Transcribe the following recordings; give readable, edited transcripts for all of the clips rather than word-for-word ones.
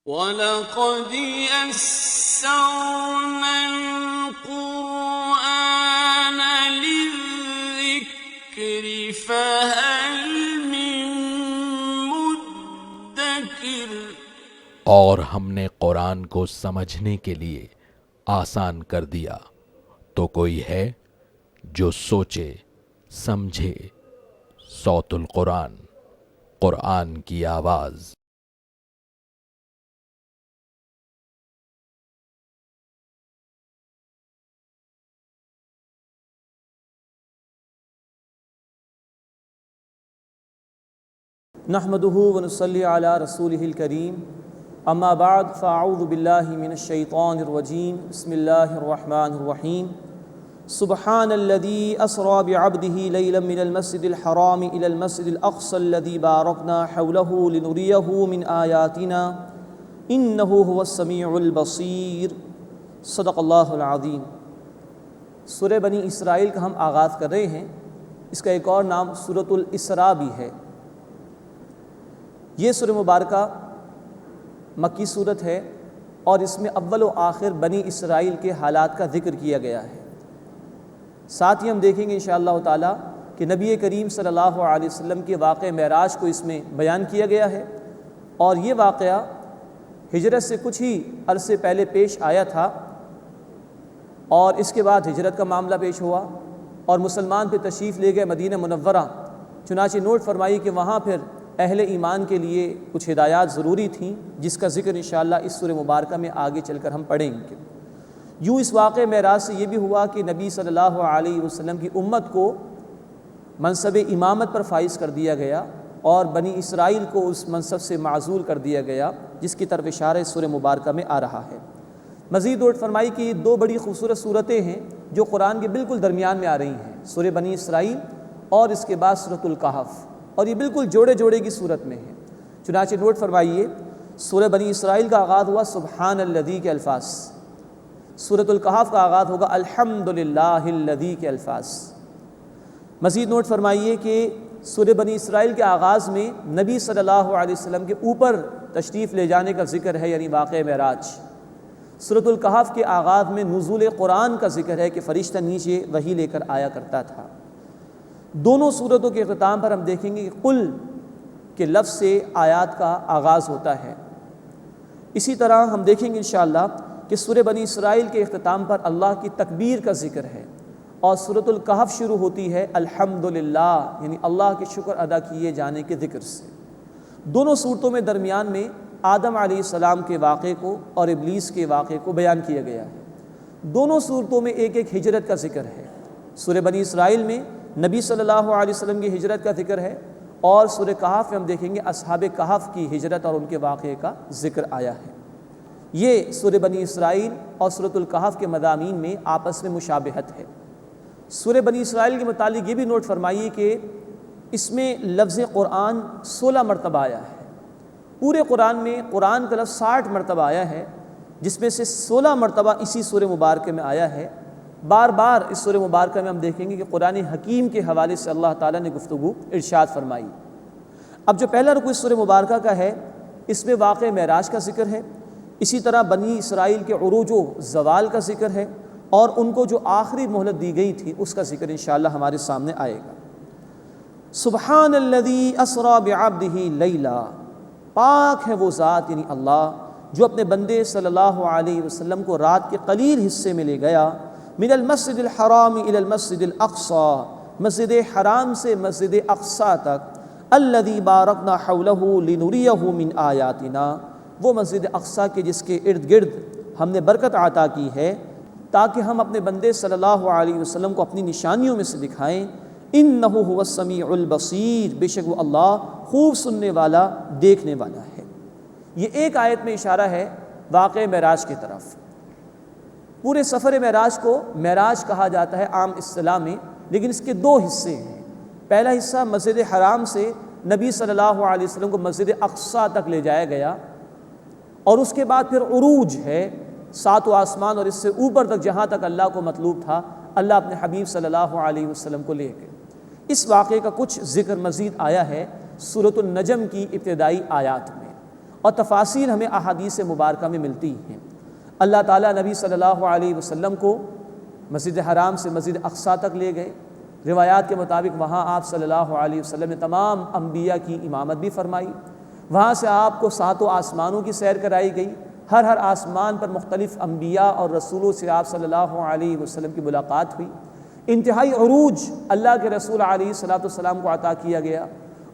وَلَقَدْ يَسَّرْنَا الْقُرْآنَ لِلذِّكْرِ فَهَلْ مِن مُّدَّكِرٍ۔ اور ہم نے قرآن کو سمجھنے کے لیے آسان کر دیا، تو کوئی ہے جو سوچے سمجھے۔ صوت القرآن، قرآن کی آواز۔ نحمده ونصلي على رسوله الكريم، اما بعد فاعوذ باللہ من الشیطان الرجیم، بسم اللہ الرحمن الرحیم۔ سبحان الذي اسرى بعبده ليلا من المسجد الحرام الى المسجد الاقصى الذي باركنا حوله لنريه من آیاتنا انه هو السمیع البصیر۔ صدق اللہ العظیم۔ سورہ بنی اسرائیل کا ہم آغاز کر رہے ہیں۔ اس کا ایک اور نام سورۃ الاسراء بھی ہے۔ یہ سورہ مبارکہ مکی صورت ہے اور اس میں اول و آخر بنی اسرائیل کے حالات کا ذکر کیا گیا ہے۔ ساتھ ہی ہم دیکھیں گے انشاءاللہ تعالی کہ نبی کریم صلی اللہ علیہ وسلم کے واقعہ معراج کو اس میں بیان کیا گیا ہے، اور یہ واقعہ ہجرت سے کچھ ہی عرصے پہلے پیش آیا تھا، اور اس کے بعد ہجرت کا معاملہ پیش ہوا اور مسلمان پہ تشریف لے گئے مدینہ منورہ۔ چنانچہ نوٹ فرمائی کہ وہاں پھر اہل ایمان کے لیے کچھ ہدایات ضروری تھیں، جس کا ذکر انشاءاللہ اس سورہ مبارکہ میں آگے چل کر ہم پڑھیں گے۔ یوں اس واقعہ معراج سے یہ بھی ہوا کہ نبی صلی اللہ علیہ وسلم کی امت کو منصب امامت پر فائز کر دیا گیا، اور بنی اسرائیل کو اس منصب سے معزول کر دیا گیا، جس کی طرف اشارہ اس سورہ مبارکہ میں آ رہا ہے۔ مزید نوٹ فرمائی کہ یہ دو بڑی خوبصورت صورتیں ہیں جو قرآن کے بالکل درمیان میں آ رہی ہیں، سورہ بنی اسرائیل اور اس کے بعد سورۃ الکہف، اور یہ بالکل جوڑے جوڑے کی صورت میں ہے۔ چنانچہ نوٹ فرمائیے سورہ بنی اسرائیل کا آغاز ہوا سبحان الذی کے الفاظ، سورۃ الکہف کا آغاز ہوگا الحمدللہ الذی کے الفاظ۔ مزید نوٹ فرمائیے کہ سورہ بنی اسرائیل کے آغاز میں نبی صلی اللہ علیہ وسلم کے اوپر تشریف لے جانے کا ذکر ہے، یعنی واقعہ معراج۔ سورۃ الکہف کے آغاز میں نزول قرآن کا ذکر ہے کہ فرشتہ نیچے وحی لے کر آیا کرتا تھا۔ دونوں صورتوں کے اختتام پر ہم دیکھیں گے کہ قل کے لفظ سے آیات کا آغاز ہوتا ہے۔ اسی طرح ہم دیکھیں گے انشاءاللہ کہ سورہ بنی اسرائیل کے اختتام پر اللہ کی تکبیر کا ذکر ہے، اور سورۃ الکہف شروع ہوتی ہے الحمدللہ، یعنی اللہ کے شکر ادا کیے جانے کے ذکر سے۔ دونوں صورتوں میں درمیان میں آدم علیہ السلام کے واقعے کو اور ابلیس کے واقعے کو بیان کیا گیا ہے۔ دونوں صورتوں میں ایک ایک ہجرت کا ذکر ہے۔ سورہ بنی اسرائیل میں نبی صلی اللہ علیہ وسلم کی ہجرت کا ذکر ہے، اور سورہ کہف میں ہم دیکھیں گے اصحاب کہف کی ہجرت اور ان کے واقعے کا ذکر آیا ہے۔ یہ سورہ بنی اسرائیل اور سورۃ الکہف کے مضامین میں آپس میں مشابہت ہے۔ سورہ بنی اسرائیل کے متعلق یہ بھی نوٹ فرمائیے کہ اس میں لفظ قرآن 16 مرتبہ آیا ہے۔ پورے قرآن میں قرآن کا لفظ 60 مرتبہ آیا ہے، جس میں سے 16 مرتبہ اسی سورہ مبارکہ میں آیا ہے۔ بار بار اس سورہ مبارکہ میں ہم دیکھیں گے کہ قرآن حکیم کے حوالے سے اللہ تعالیٰ نے گفتگو ارشاد فرمائی۔ اب جو پہلا رکوع اس سورہ مبارکہ کا ہے، اس میں واقع معراج کا ذکر ہے، اسی طرح بنی اسرائیل کے عروج و زوال کا ذکر ہے، اور ان کو جو آخری مہلت دی گئی تھی اس کا ذکر انشاءاللہ ہمارے سامنے آئے گا۔ سبحان الذی اسری بعبدہ لیلا، پاک ہے وہ ذات یعنی اللہ جو اپنے بندے صلی اللہ علیہ وسلم کو رات کے قلیل حصے میں لے گیا، من المسجد الحرام الى المسجد الاقصى، مسجد حرام سے مسجد اقصی تک، الذی بارکنا حولہ لنریہ من آیاتنا، وہ مسجد اقصی کے جس کے ارد گرد ہم نے برکت عطا کی ہے تاکہ ہم اپنے بندے صلی اللہ علیہ وسلم کو اپنی نشانیوں میں سے دکھائیں۔ انہ هو السمیع البصیر، بے شک وہ اللہ خوب سننے والا دیکھنے والا ہے۔ یہ ایک آیت میں اشارہ ہے واقع معراج کی طرف۔ پورے سفر معراج کو معراج کہا جاتا ہے عام اصطلاح میں، لیکن اس کے دو حصے ہیں۔ پہلا حصہ مسجد حرام سے نبی صلی اللہ علیہ وسلم کو مسجد اقصی تک لے جایا گیا، اور اس کے بعد پھر عروج ہے، ساتوں آسمان اور اس سے اوپر تک جہاں تک اللہ کو مطلوب تھا اللہ اپنے حبیب صلی اللہ علیہ وسلم کو لے گئے۔ اس واقعے کا کچھ ذکر مزید آیا ہے سورۃ النجم کی ابتدائی آیات میں، اور تفاصیل ہمیں احادیث مبارکہ میں ملتی ہیں۔ اللہ تعالیٰ نبی صلی اللہ علیہ وسلم کو مسجد حرام سے مسجد اقصیٰ تک لے گئے۔ روایات کے مطابق وہاں آپ صلی اللہ علیہ وسلم نے تمام انبیاء کی امامت بھی فرمائی۔ وہاں سے آپ کو 7 آسمانوں کی سیر کرائی گئی۔ ہر آسمان پر مختلف انبیاء اور رسولوں سے آپ صلی اللہ علیہ وسلم کی ملاقات ہوئی۔ انتہائی عروج اللہ کے رسول علیہ الصلوۃ والسلام کو عطا کیا گیا۔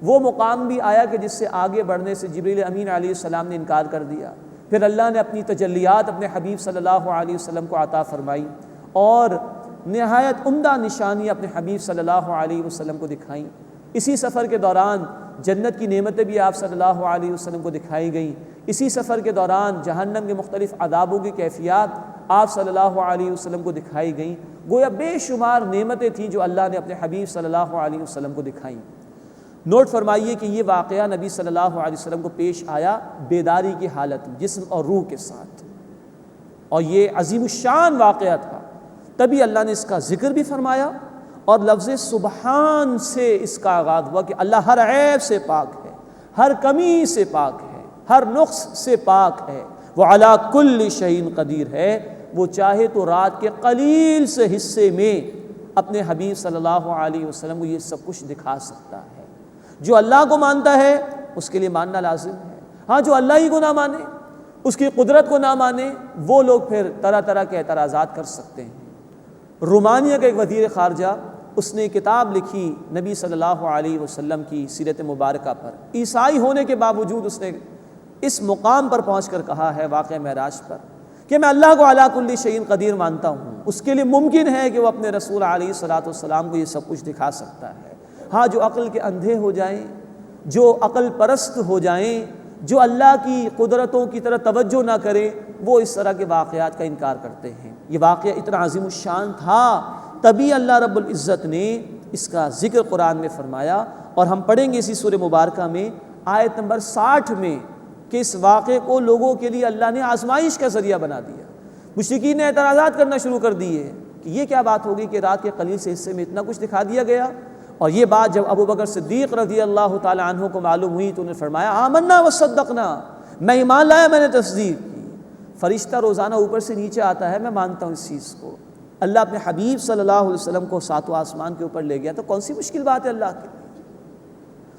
وہ مقام بھی آیا کہ جس سے آگے بڑھنے سے جبریل امین علیہ السلام نے انکار کر دیا۔ پھر اللہ نے اپنی تجلیات اپنے حبیب صلی اللہ علیہ وسلم کو عطا فرمائی اور نہایت عمدہ نشانی اپنے حبیب صلی اللہ علیہ وسلم کو دکھائیں۔ اسی سفر کے دوران جنت کی نعمتیں بھی آپ صلی اللہ علیہ وسلم کو دکھائی گئیں۔ اسی سفر کے دوران جہنم کے مختلف عذابوں کی کیفیات آپ صلی اللہ علیہ وسلم کو دکھائی گئیں۔ گویا بے شمار نعمتیں تھیں جو اللہ نے اپنے حبیب صلی اللہ علیہ وسلم کو دکھائیں۔ نوٹ فرمائیے کہ یہ واقعہ نبی صلی اللہ علیہ وسلم کو پیش آیا بیداری کی حالت میں، جسم اور روح کے ساتھ، اور یہ عظیم الشان واقعہ تھا۔ تبھی اللہ نے اس کا ذکر بھی فرمایا اور لفظ سبحان سے اس کا آغاز ہوا کہ اللہ ہر عیب سے پاک ہے، ہر کمی سے پاک ہے، ہر نقص سے پاک ہے، وہ علی کل شیء قدیر ہے۔ وہ چاہے تو رات کے قلیل سے حصے میں اپنے حبیب صلی اللہ علیہ وسلم کو یہ سب کچھ دکھا سکتا ہے۔ جو اللہ کو مانتا ہے اس کے لیے ماننا لازم ہے۔ ہاں جو اللہ ہی کو نہ مانے، اس کی قدرت کو نہ مانے، وہ لوگ پھر طرح طرح کے اعتراضات کر سکتے ہیں۔ رومانیہ کا ایک وزیر خارجہ، اس نے کتاب لکھی نبی صلی اللہ علیہ وسلم کی سیرت مبارکہ پر۔ عیسائی ہونے کے باوجود اس نے اس مقام پر پہنچ کر کہا ہے واقعہ معراج پر کہ میں اللہ کو علی کل شیء قدیر مانتا ہوں۔ اس کے لیے ممکن ہے کہ وہ اپنے رسول علیہ الصلوۃ والسلام کو یہ سب کچھ دکھا سکتا ہے۔ ہاں جو عقل کے اندھے ہو جائیں، جو عقل پرست ہو جائیں، جو اللہ کی قدرتوں کی طرف توجہ نہ کریں، وہ اس طرح کے واقعات کا انکار کرتے ہیں۔ یہ واقعہ اتنا عظیم الشان تھا، تبھی اللہ رب العزت نے اس کا ذکر قرآن میں فرمایا، اور ہم پڑھیں گے اسی سورہ مبارکہ میں آیت نمبر 60 میں کہ اس واقعے کو لوگوں کے لیے اللہ نے آزمائش کا ذریعہ بنا دیا۔ مشرکین نے اعتراضات کرنا شروع کر دیے کہ یہ کیا بات ہوگی کہ رات کے قلیل سے حصے میں اتنا کچھ دکھا دیا گیا۔ اور یہ بات جب ابو بکر صدیق رضی اللہ تعالی عنہ کو معلوم ہوئی تو انہوں نے فرمایا آمنا وصدقنا، میں ایمان لایا، میں نے تصدیق کی۔ فرشتہ روزانہ اوپر سے نیچے آتا ہے، میں مانتا ہوں اس چیز کو۔ اللہ اپنے حبیب صلی اللہ علیہ وسلم کو 7 آسمان کے اوپر لے گیا تو کون سی مشکل بات ہے اللہ کے لیے؟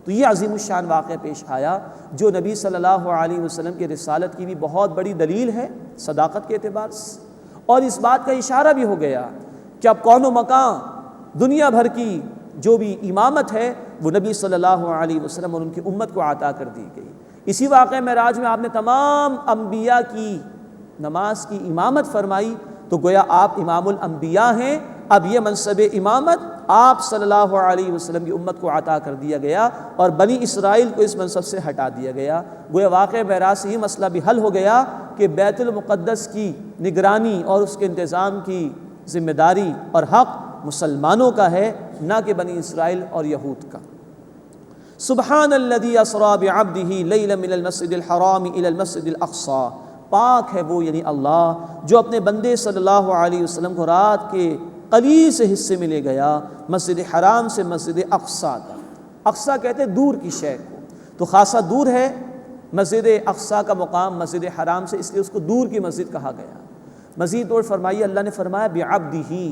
تو یہ عظیم الشان واقعہ پیش آیا جو نبی صلی اللہ علیہ وسلم کی رسالت کی بھی بہت بڑی دلیل ہے صداقت کے اعتبار سے، اور اس بات کا اشارہ بھی ہو گیا کہ اب کون و مکان دنیا بھر کی جو بھی امامت ہے وہ نبی صلی اللہ علیہ وسلم اور ان کی امت کو عطا کر دی گئی۔ اسی واقعہ معراج میں آپ نے تمام انبیاء کی نماز کی امامت فرمائی، تو گویا آپ امام الانبیاء ہیں۔ اب یہ منصب امامت آپ صلی اللہ علیہ وسلم کی امت کو عطا کر دیا گیا اور بنی اسرائیل کو اس منصب سے ہٹا دیا گیا۔ گویا واقعہ معراج سے یہ مسئلہ بھی حل ہو گیا کہ بیت المقدس کی نگرانی اور اس کے انتظام کی ذمہ داری اور حق مسلمانوں کا ہے، نہ کہ بنی اسرائیل اور یہود کا۔ سبحان الذی اسری بعبدہ لیلا من المسجد الحرام الی المسجد الاقصی، پاک ہے وہ یعنی اللہ جو اپنے بندے صلی اللہ علیہ وسلم کو رات کے قلیل سے حصے میں لے گیا مسجد حرام سے مسجد اقصیٰ تک۔ اقصیٰ کہتے ہیں دور کی شے کو، تو خاصا دور ہے مسجد اقصیٰ کا مقام مسجد حرام سے، اس لیے اس کو دور کی مسجد کہا گیا۔ مزید اور فرمائیے اللہ نے فرمایا بعبدہ،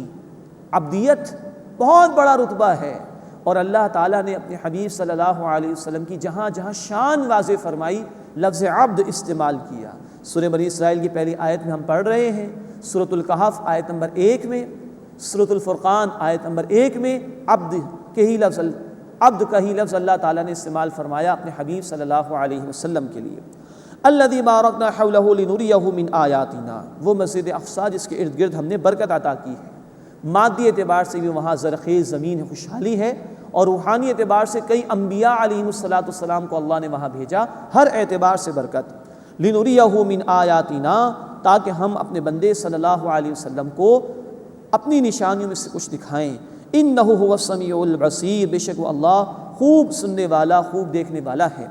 عبدیت بہت بڑا رتبہ ہے، اور اللہ تعالیٰ نے اپنے حبیب صلی اللہ علیہ وسلم کی جہاں جہاں شان واضح فرمائی لفظ عبد استعمال کیا۔ سورہ بنی اسرائیل کی پہلی آیت میں ہم پڑھ رہے ہیں، سورۃ الکہف آیت نمبر 1 میں، سورۃ الفرقان آیت نمبر 1 میں عبد کا ہی لفظ اللہ تعالیٰ نے استعمال فرمایا اپنے حبیب صلی اللہ علیہ وسلم کے لیے۔ الذی بارکنا حولہ لنریہ من آیاتنا، وہ مسجد اقصیٰ جس کے ارد گرد ہم نے برکت عطا کی ہے۔ مادی اعتبار سے بھی وہاں زرخیز زمین ہے، خوشحالی ہے، اور روحانی اعتبار سے کئی انبیاء علیہم الصلاۃ والسلام کو اللہ نے وہاں بھیجا، ہر اعتبار سے برکت۔ لنریہ من آیاتنا، تاکہ ہم اپنے بندے صلی اللہ علیہ وسلم کو اپنی نشانیوں میں سے کچھ دکھائیں۔ انہ هو السمیع البصیر، بے شک وہ اللہ خوب سننے والا خوب دیکھنے والا ہے۔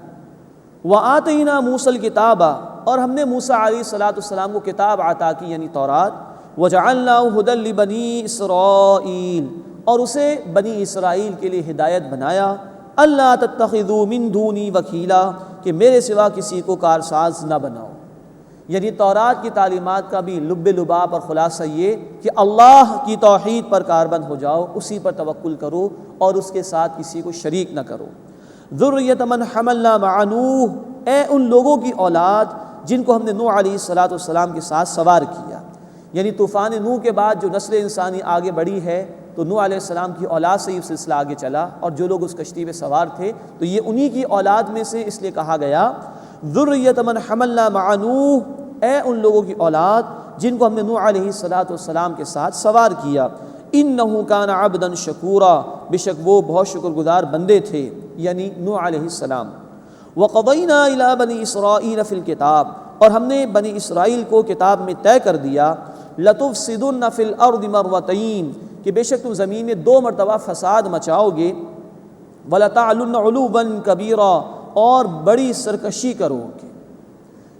وآتینا موسیٰ الکتاب، اور ہم نے موسیٰ علیہ الصلاۃ والسلام کو کتاب عطا کی یعنی تورات۔ وجعلناہ ھدی لبنی اسرائیل، اور اسے بنی اسرائیل کے لیے ہدایت بنایا۔ اللہ تتخذوا من دونی وکیلا، کہ میرے سوا کسی کو کارساز نہ بناؤ۔ یعنی تورات کی تعلیمات کا بھی لب لباب اور خلاصہ یہ کہ اللہ کی توحید پر کاربند ہو جاؤ، اسی پر توکل کرو اور اس کے ساتھ کسی کو شریک نہ کرو۔ ذریۃ من حملنا مع نوح، اے ان لوگوں کی اولاد جن کو ہم نے نوح علیہ السلام کے ساتھ سوار کیا۔ یعنی طوفان نوح کے بعد جو نسل انسانی آگے بڑھی ہے تو نوح علیہ السلام کی اولاد سے یہ سلسلہ آگے چلا، اور جو لوگ اس کشتی میں سوار تھے تو یہ انہی کی اولاد میں سے، اس لیے کہا گیا ذریۃ من حملنا مع نوح، اے ان لوگوں کی اولاد جن کو ہم نے نوح علیہ السلام کے ساتھ سوار کیا۔ انہ کان عبدا شکورا، بے شک وہ بہت شکر گزار بندے تھے، یعنی نوح علیہ السلام۔ وقضینا الی بنی اسرائیل فی الکتاب، اور ہم نے بنی اسرائیل کو کتاب میں طے کر دیا، لتفسدن فی الارض مرتین، کہ بے شک تم زمین میں 2 مرتبہ فساد مچاؤ گے، ولتعلن علوا کبیرا، اور بڑی سرکشی کرو گے۔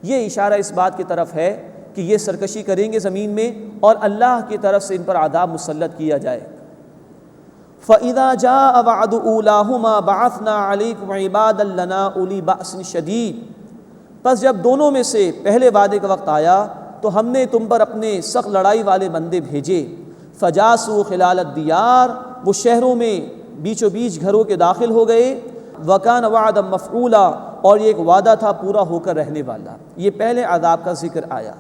یہ اشارہ اس بات کی طرف ہے کہ یہ سرکشی کریں گے زمین میں اور اللہ کی طرف سے ان پر عذاب مسلط کیا جائے گا۔ فَإِذَا جَاءَ وَعْدُ أُولَاهُمَا بَعَثْنَا عَلَيْكُمْ عِبَادًا لَنَا أُولِي بَأْسٍ شَدِيدٍ، پس جب دونوں میں سے پہلے وعدے کا وقت آیا تو ہم نے تم پر اپنے سخت لڑائی والے بندے بھیجے۔ فَجَاسُوا خِلَالَ الدِّيَارِ، وہ شہروں میں بیچوں بیچ گھروں کے داخل ہو گئے۔ وَكَانَ وَعْدًا مَفْعُولًا، اور یہ ایک وعدہ تھا پورا ہو کر رہنے والا۔ یہ پہلے عذاب کا ذکر آیا۔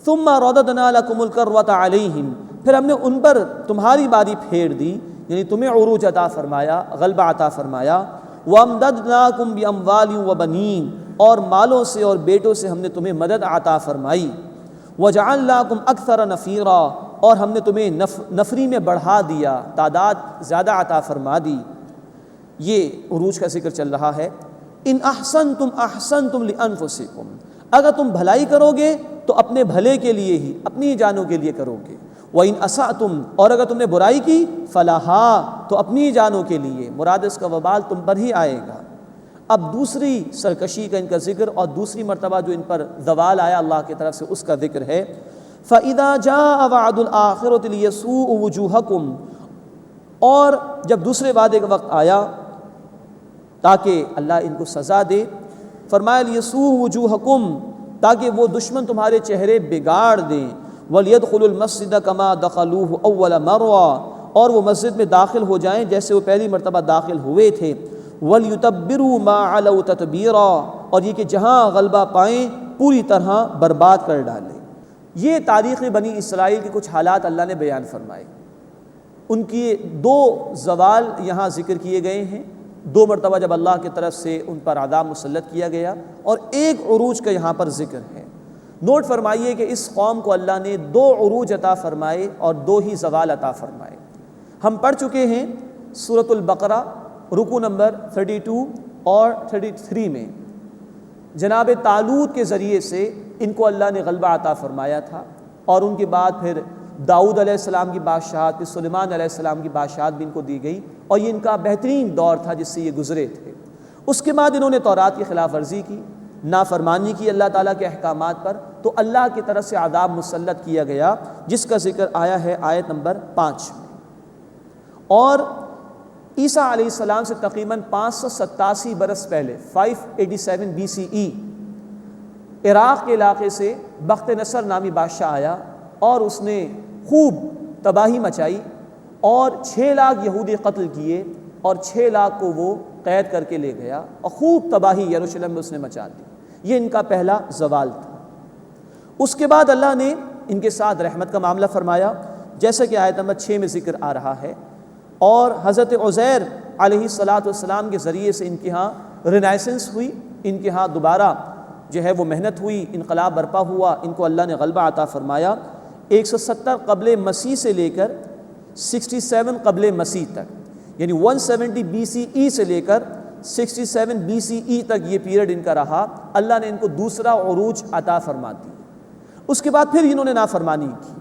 ثُمَّ رَدَدْنَا لَكُمُ الْكَرَّةَ عَلَيْهِمْ، پھر ہم نے ان پر تمہاری باری پھیر دی، یعنی تمہیں عروج عطا فرمایا، غلبہ عطا فرمایا۔ وَأَمْدَدْنَاكُمْ بِأَمْوَالٍ وَبَنِينَ، اور مالوں سے اور بیٹوں سے ہم نے تمہیں مدد عطا فرمائی۔ وَجَعَلْنَاكُمْ أَكْثَرَ نَفِيرًا، اور ہم نے تمہیں نفری میں بڑھا دیا، تعداد زیادہ عطا فرما دی۔ یہ عروج کا ذکر چل رہا ہے۔ ان احسنتم احسنتم لانفسکم، اگر تم بھلائی کرو گے تو اپنے بھلے کے لیے ہی، اپنی جانوں کے لیے کرو گے۔ وَإِنْ أَسَأْتُمْ، اور اگر تم نے برائی کی، فَلَهَا، تو اپنی جانوں کے لیے، مراد اس کا وبال تم پر ہی آئے گا۔ اب دوسری سرکشی کا ان کا ذکر اور دوسری مرتبہ جو ان پر زوال آیا اللہ کی طرف سے، اس کا ذکر ہے۔ فَإِذَا جَاءَ وَعْدُ الْآخِرَةِ لِيَسُوءُ وُجُوهَكُمْ، اور جب دوسرے وعدے کا وقت آیا تاکہ اللہ ان کو سزا دے، فرمایا لِيَسُوءُ وُجُوهَكُمْ، تاکہ وہ دشمن تمہارے چہرے بگاڑ دیں۔ وَلْيَدْخُلُوا الْمَسْجِدَ كَمَا دَخَلُوهُ أَوَّلَ مَرَّةٍ، اور وہ مسجد میں داخل ہو جائیں جیسے وہ پہلی مرتبہ داخل ہوئے تھے۔ وَلْيُتَبِّرُوا مَا عَلَوْا تَتْبِيرًا، اور یہ کہ جہاں غلبہ پائیں پوری طرح برباد کر ڈالیں۔ یہ تاریخ بنی اسرائیل کے کچھ حالات اللہ نے بیان فرمائے۔ ان کی 2 زوال یہاں ذکر کیے گئے ہیں، 2 مرتبہ جب اللہ کی طرف سے ان پر عذاب مسلط کیا گیا، اور ایک عروج کا یہاں پر ذکر ہے۔ نوٹ فرمائیے کہ اس قوم کو اللہ نے 2 عروج عطا فرمائے اور 2 ہی زوال عطا فرمائے۔ ہم پڑھ چکے ہیں سورۃ البقرہ رکوع نمبر 32 اور 33 میں، جناب طالوت کے ذریعے سے ان کو اللہ نے غلبہ عطا فرمایا تھا، اور ان کے بعد پھر داؤد علیہ السلام کی بادشاہت، پھر سلیمان علیہ السلام کی بادشاہت بھی ان کو دی گئی، اور یہ ان کا بہترین دور تھا جس سے یہ گزرے تھے۔ اس کے بعد انہوں نے تورات کی خلاف ورزی کی، نافرمانی کی اللہ تعالیٰ کے احکامات پر، تو اللہ کی طرف سے عذاب مسلط کیا گیا، جس کا ذکر آیا ہے آیت نمبر 5 میں۔ اور عیسیٰ علیہ السلام سے تقریباً 587 برس پہلے 587 BCE عراق کے علاقے سے بخت نصر نامی بادشاہ آیا، اور اس نے خوب تباہی مچائی اور 6 لاکھ یہودی قتل کیے، اور 6 لاکھ کو وہ قید کر کے لے گیا، اور خوب تباہی یروشلم میں اس نے مچا دی۔ یہ ان کا پہلا زوال تھا۔ اس کے بعد اللہ نے ان کے ساتھ رحمت کا معاملہ فرمایا، جیسا کہ آیت نمبر 6 میں ذکر آ رہا ہے، اور حضرت عزیر علیہ السلام کے ذریعے سے ان کے ہاں رینائسنس ہوئی، ان کے ہاں دوبارہ جو ہے وہ محنت ہوئی، انقلاب برپا ہوا، ان کو اللہ نے غلبہ عطا فرمایا۔ 170 قبل مسیح سے لے کر 67 قبل مسیح تک، یعنی 170 BCE سے لے کر 67 BCE تک یہ پیریڈ ان کا رہا۔ اللہ نے ان کو دوسرا عروج عطا فرما دی۔ اس کے بعد پھر انہوں نے نافرمانی کی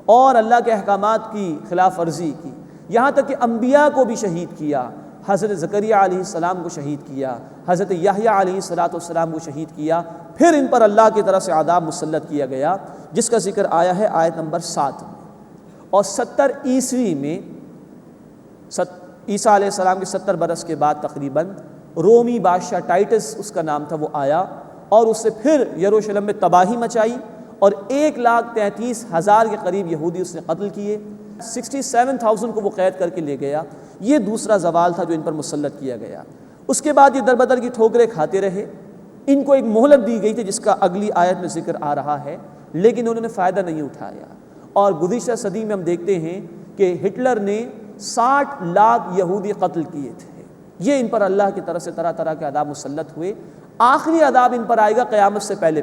اور اللہ کے احکامات کی خلاف ورزی کی، یہاں تک کہ انبیاء کو بھی شہید کیا۔ حضرت زکریا علیہ السلام کو شہید کیا، حضرت یحییٰ علیہ السلام کو شہید کیا، پھر ان پر اللہ کی طرف سے عذاب مسلط کیا گیا، جس کا ذکر آیا ہے آیت نمبر 7 میں۔ اور 70 عیسوی میں، عیسیٰ علیہ السلام کے 70 برس کے بعد تقریباً رومی بادشاہ ٹائٹس اس کا نام تھا، وہ آیا اور اس سے پھر یروشلم میں تباہی مچائی اور 1,33,000 کے قریب یہودی اس نے قتل کیے، 67,000 کو وہ قید کر کے لے گیا۔ یہ دوسرا زوال تھا جو ان پر مسلط کیا گیا۔ اس کے بعد یہ در بدر کی ٹھوکریں کھاتے رہے، ان کو ایک مہلت دی گئی تھی جس کا اگلی آیت میں ذکر آ رہا ہے، لیکن انہوں نے فائدہ نہیں اٹھایا۔ اور گزشتہ صدی میں ہم دیکھتے ہیں کہ ہٹلر نے 60 لاکھ یہودی قتل کیے تھے۔ یہ ان پر اللہ کی طرف سے طرح طرح کے عذاب مسلط ہوئے۔ آخری عذاب ان پر آئے گا قیامت سے پہلے